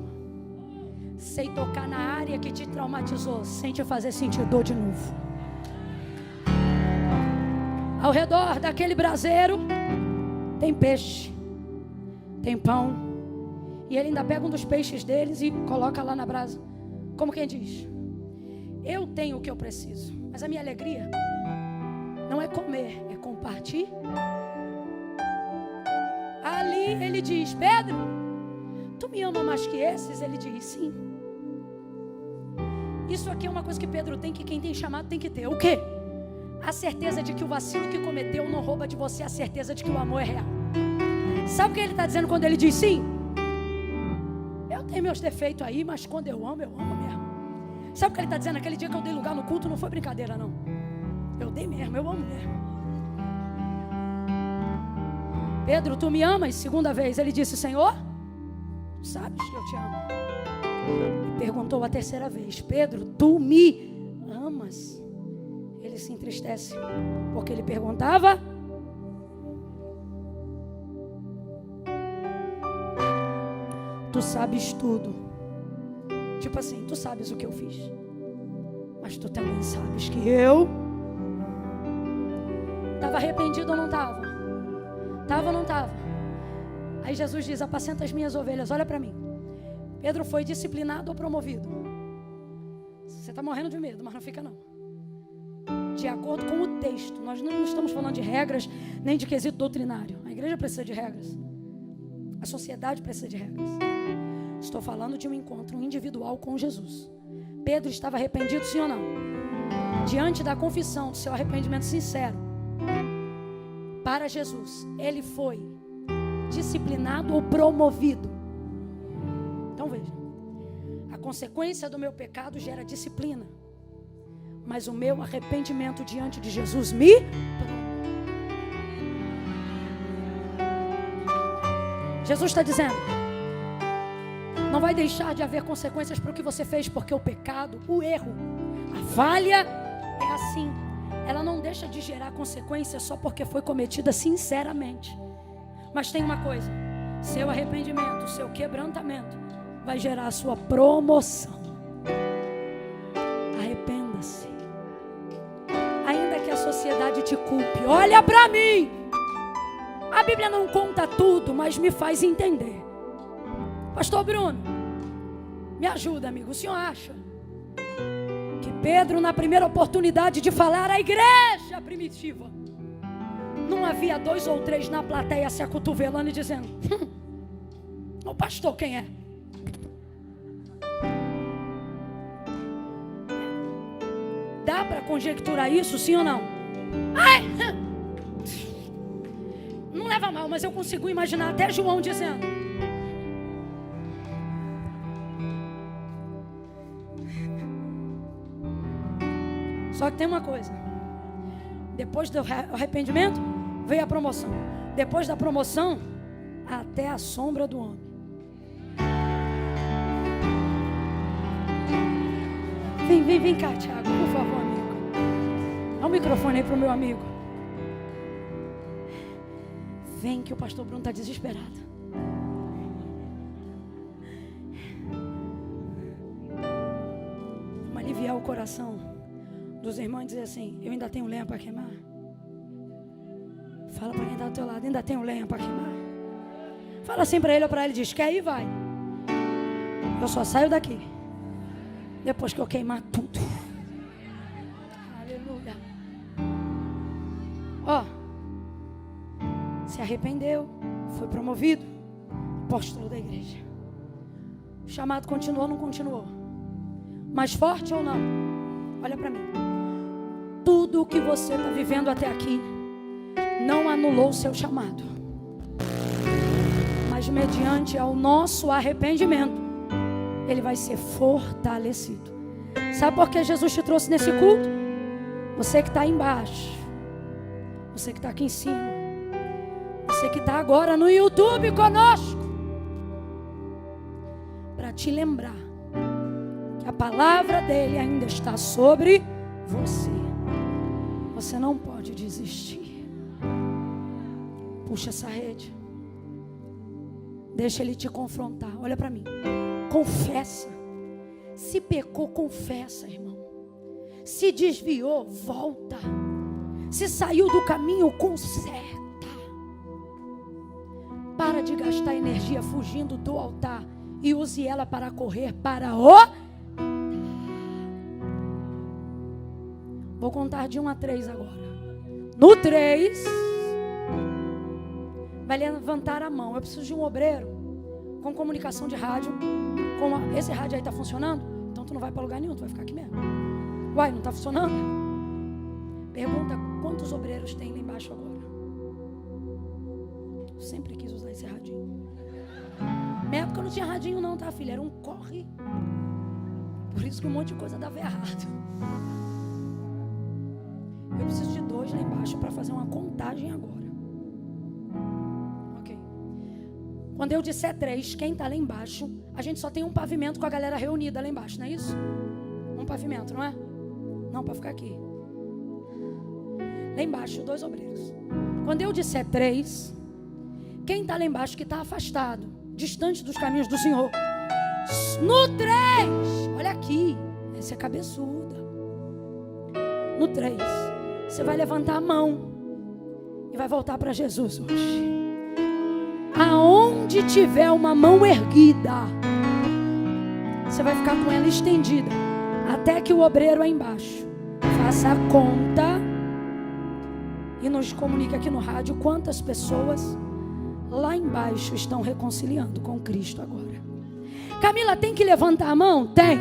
sei tocar na área que te traumatizou sem te fazer sentir dor de novo. Ao redor daquele braseiro tem peixe, tem pão, e ele ainda pega um dos peixes deles e coloca lá na brasa, como quem diz: eu tenho o que eu preciso, mas a minha alegria não é comer, é compartilhar. Ali ele diz: Pedro, tu me ama mais que esses? Ele diz: sim. Isso aqui é uma coisa que Pedro tem, que quem tem chamado tem que ter. O quê? A certeza de que o vacilo que cometeu não rouba de você a certeza de que o amor é real. Sabe o que ele está dizendo quando ele diz sim? Eu tenho meus defeitos aí, mas quando eu amo mesmo. Sabe o que ele está dizendo? Aquele dia que eu dei lugar no culto não foi brincadeira, não. Eu dei mesmo, eu amo mesmo. Pedro, tu me amas? Segunda vez ele disse: Senhor, tu sabes que eu te amo. E perguntou a terceira vez: Pedro, tu me amas? Ele se entristece, porque ele perguntava. Tu sabes tudo. Tipo assim, tu sabes o que eu fiz, mas tu também sabes que eu estava arrependido ou não estava? Estava ou não estava? Aí Jesus diz: apacenta as minhas ovelhas. Olha para mim. Pedro foi disciplinado ou promovido? Você está morrendo de medo, mas não fica não. De acordo com o texto, nós não estamos falando de regras, nem de quesito doutrinário. A igreja precisa de regras. A sociedade precisa de regras. Estou falando de um encontro individual com Jesus. Pedro estava arrependido, sim ou não? Diante da confissão do seu arrependimento sincero para Jesus, ele foi disciplinado ou promovido? Então veja, a consequência do meu pecado gera disciplina, mas o meu arrependimento diante de Jesus me... Jesus está dizendo: não vai deixar de haver consequências para o que você fez, porque o pecado, o erro, a falha é assim. Ela não deixa de gerar consequências só porque foi cometida sinceramente. Mas tem uma coisa: seu arrependimento, seu quebrantamento vai gerar a sua promoção. Arrependa-se. Ainda que a sociedade te culpe, olha para mim. A Bíblia não conta tudo, mas me faz entender. Pastor Bruno, me ajuda, amigo. O senhor acha que Pedro, na primeira oportunidade de falar à igreja primitiva, não havia 2 ou 3 na plateia se acotovelando e dizendo: o pastor quem é? Dá para conjecturar isso, sim ou não? Ai, não leva mal, mas eu consigo imaginar até João dizendo: só que tem uma coisa: depois do arrependimento veio a promoção. Depois da promoção, até a sombra do homem. Vem cá, Thiago, por favor, amigo. Dá o microfone aí pro meu amigo. Vem que o pastor Bruno está desesperado. Vamos aliviar o coração dos irmãos e dizer assim: eu ainda tenho lenha para queimar. Fala para quem está do teu lado: ainda tenho lenha para queimar. Fala assim para ele ou para ele, diz: quer ir, vai. Eu só saio daqui depois que eu queimar tudo. Aleluia. Ó, se arrependeu, foi promovido, apóstolo da igreja. O chamado continuou ou não continuou? Mais forte ou não? Olha para mim. Tudo o que você está vivendo até aqui não anulou o seu chamado. Mas mediante ao nosso arrependimento, ele vai ser fortalecido. Sabe por que Jesus te trouxe nesse culto? Você que está aí embaixo, você que está aqui em cima, você que está agora no YouTube conosco, para te lembrar que a palavra dele ainda está sobre você. Você não pode desistir. Puxa essa rede. Deixa ele te confrontar. Olha para mim. Confessa. Se pecou, confessa, irmão. Se desviou, volta. Se saiu do caminho, conserta. Para de gastar energia fugindo do altar e use ela para correr para o... Vou contar de 1 a 3 agora. No 3, vai levantar a mão. Eu preciso de um obreiro com comunicação de rádio. Esse rádio aí está funcionando? Então tu não vai para lugar nenhum, tu vai ficar aqui mesmo. Uai, não está funcionando? Pergunta quantos obreiros tem lá embaixo agora. Eu sempre quis usar esse radinho. Na minha época não tinha radinho não, tá, filha? Era um corre. Por isso que um monte de coisa dava errado. Eu preciso de 2 lá embaixo para fazer uma contagem agora. Ok. Quando eu disser 3, quem está lá embaixo, a gente só tem um pavimento com a galera reunida lá embaixo, não é isso? Um pavimento, não é? Não, para ficar aqui. Lá embaixo, 2 obreiros. Quando eu disser 3, quem está lá embaixo que está afastado, distante dos caminhos do Senhor. No 3, olha aqui, essa é cabeçuda. No 3, você vai levantar a mão e vai voltar para Jesus hoje. Aonde tiver uma mão erguida, você vai ficar com ela estendida até que o obreiro aí embaixo faça a conta e nos comunique aqui no rádio quantas pessoas lá embaixo estão reconciliando com Cristo agora. Camila, tem que levantar a mão? Tem.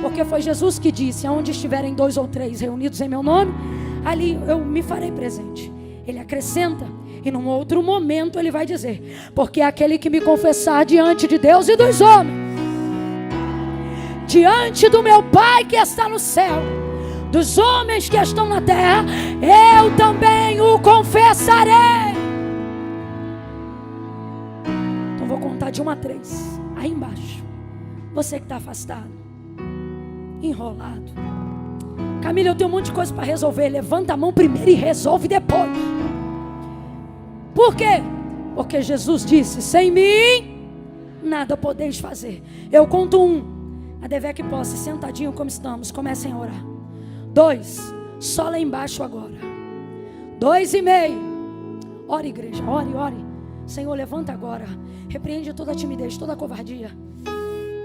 Porque foi Jesus que disse: aonde estiverem 2 ou 3 reunidos em meu nome, ali eu me farei presente. Ele acrescenta, e num outro momento ele vai dizer: porque é aquele que me confessar diante de Deus e dos homens, diante do meu Pai que está no céu, dos homens que estão na terra, eu também o confessarei. Então vou contar de 1 a 3. Aí embaixo, você que está afastado, enrolado, Camila, eu tenho um monte de coisa para resolver. Levanta a mão primeiro e resolve depois. Por quê? Porque Jesus disse: sem mim nada podeis fazer. Eu conto 1. A Devec Posse, sentadinho como estamos, comecem a orar. 2, só lá embaixo agora. 2,5. Ore, igreja, ore, ore. Senhor, levanta agora. Repreende toda a timidez, toda a covardia.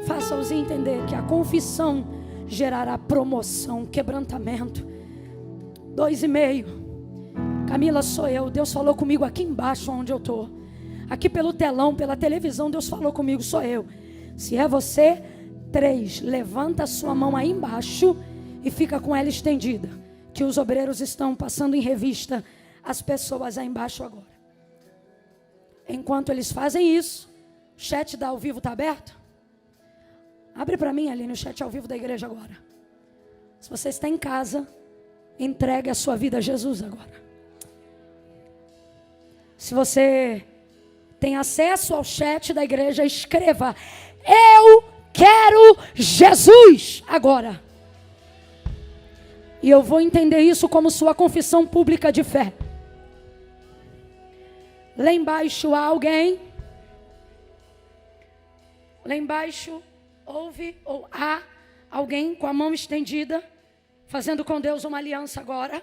Faça-os entender que a confissão gerará promoção, quebrantamento. 2,5. Camila, sou eu. Deus falou comigo aqui embaixo onde eu estou. Aqui pelo telão, pela televisão, Deus falou comigo, sou eu. Se é você, 3. Levanta a sua mão aí embaixo e fica com ela estendida, que os obreiros estão passando em revista as pessoas aí embaixo agora. Enquanto eles fazem isso, o chat da ao vivo está aberto? Abre para mim ali no chat ao vivo da igreja agora. Se você está em casa, entregue a sua vida a Jesus agora. Se você tem acesso ao chat da igreja, escreva: eu quero Jesus agora. E eu vou entender isso como sua confissão pública de fé. Lá embaixo há alguém. Lá embaixo houve ou há alguém com a mão estendida, fazendo com Deus uma aliança agora.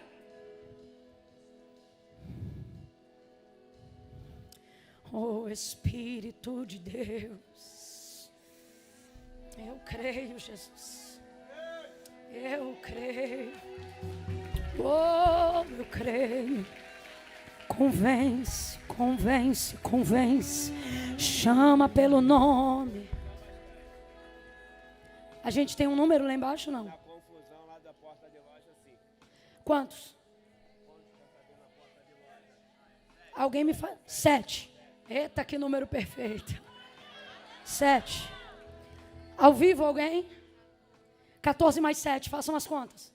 Oh Espírito de Deus, eu creio, Jesus. Eu creio. Oh, eu creio. Convence, convence, convence. Chama pelo nome. A gente tem um número lá embaixo, não? Na confusão lá da porta de loja, sim. Quantos? Alguém me fala? 7. Eita, que número perfeito. 7. Ao vivo alguém? 14 mais 7, façam as contas.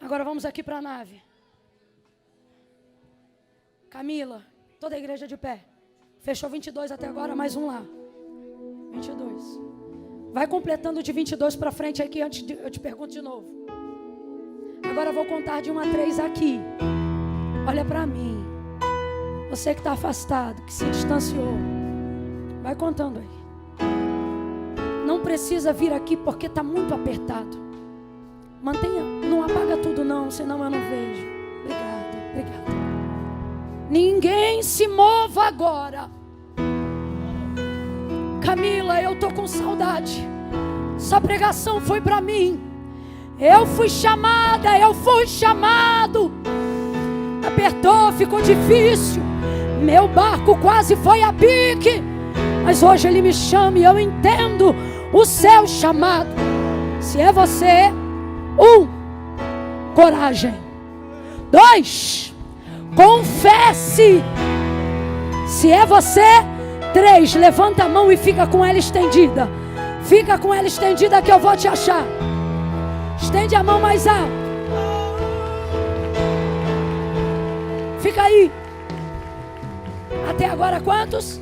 Agora vamos aqui para a nave. Camila, toda a igreja de pé. Fechou 22 até agora, mais um lá. 22. Vai completando de 22 para frente aqui, antes eu te pergunto de novo. Agora eu vou contar de 1 a 3 aqui. Olha para mim. Você que está afastado, que se distanciou. Vai contando aí. Não precisa vir aqui porque está muito apertado. Mantenha, não apaga tudo não, senão eu não vejo. Obrigada. Ninguém se mova agora. Camila, eu tô com saudade. Essa pregação foi para mim. Eu fui chamada, eu fui chamado. Apertou, ficou difícil. Meu barco quase foi a pique. Mas hoje ele me chama e eu entendo o seu chamado. Se é você, 1, coragem. 2, confesse. Se é você, 3, levanta a mão e fica com ela estendida. Fica com ela estendida que eu vou te achar. Estende a mão mais alto. Fica aí. Até agora quantos?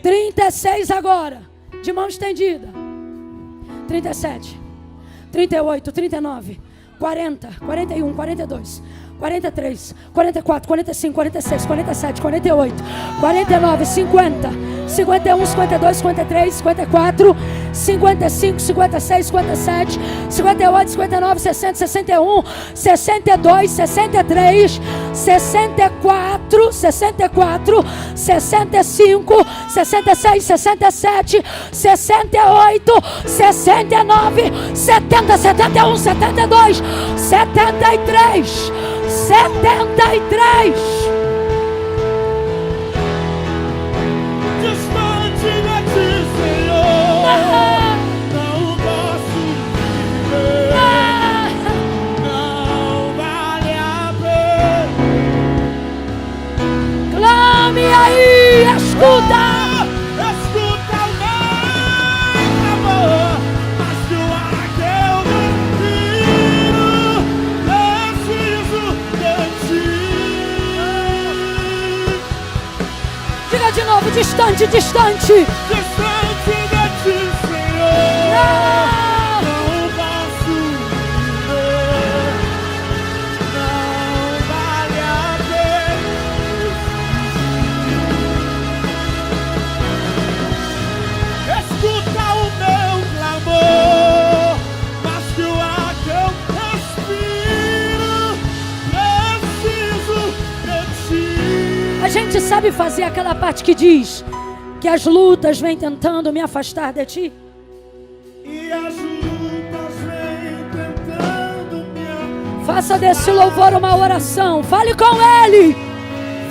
36 agora. De mão estendida. 37, 38, 39, 40, 41, 42, 43, 44, 45, 46, 47, 48, 49, 50, 51, 52, 53, 54, 55, 56, 57, 58, 59, 60, 61, 62, 63, 64, 64, 65, 66, 67, 68, 69, 70, 71, 72, 73, 73. Distante de ti, Senhor, não posso viver. Não vale a pena. Clame aí, escuta. Escuta o meu clamor, mas tu eu preciso de ti. Diga de novo, distante, distante. Distante de ti, Senhor, não posso viver. Não vale a pena. Escuta o meu clamor, mas que o ar que eu respiro, preciso de ti. A gente sabe fazer aquela parte que diz que as lutas vêm tentando me afastar de ti. E as lutas vêm tentando me afastar. Faça desse louvor uma oração. Fale com ele.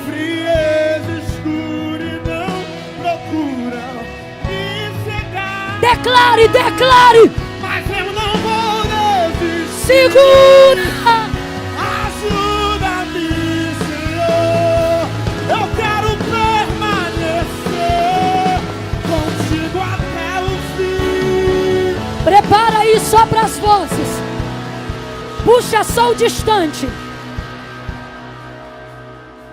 Frieza, escuridão procuram me cegar. Declare, declare. Mas eu não vou desistir. Segura. Ajuda-me, Senhor. Eu quero permanecer contigo até o fim. Prepara aí só para as vozes. Puxa só o distante.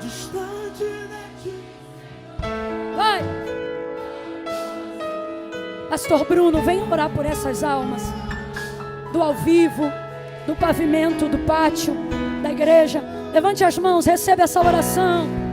Distante de ti. Vai. Pastor Bruno, venha orar por essas almas. Do ao vivo, do pavimento, do pátio, da igreja. Levante as mãos, receba essa oração.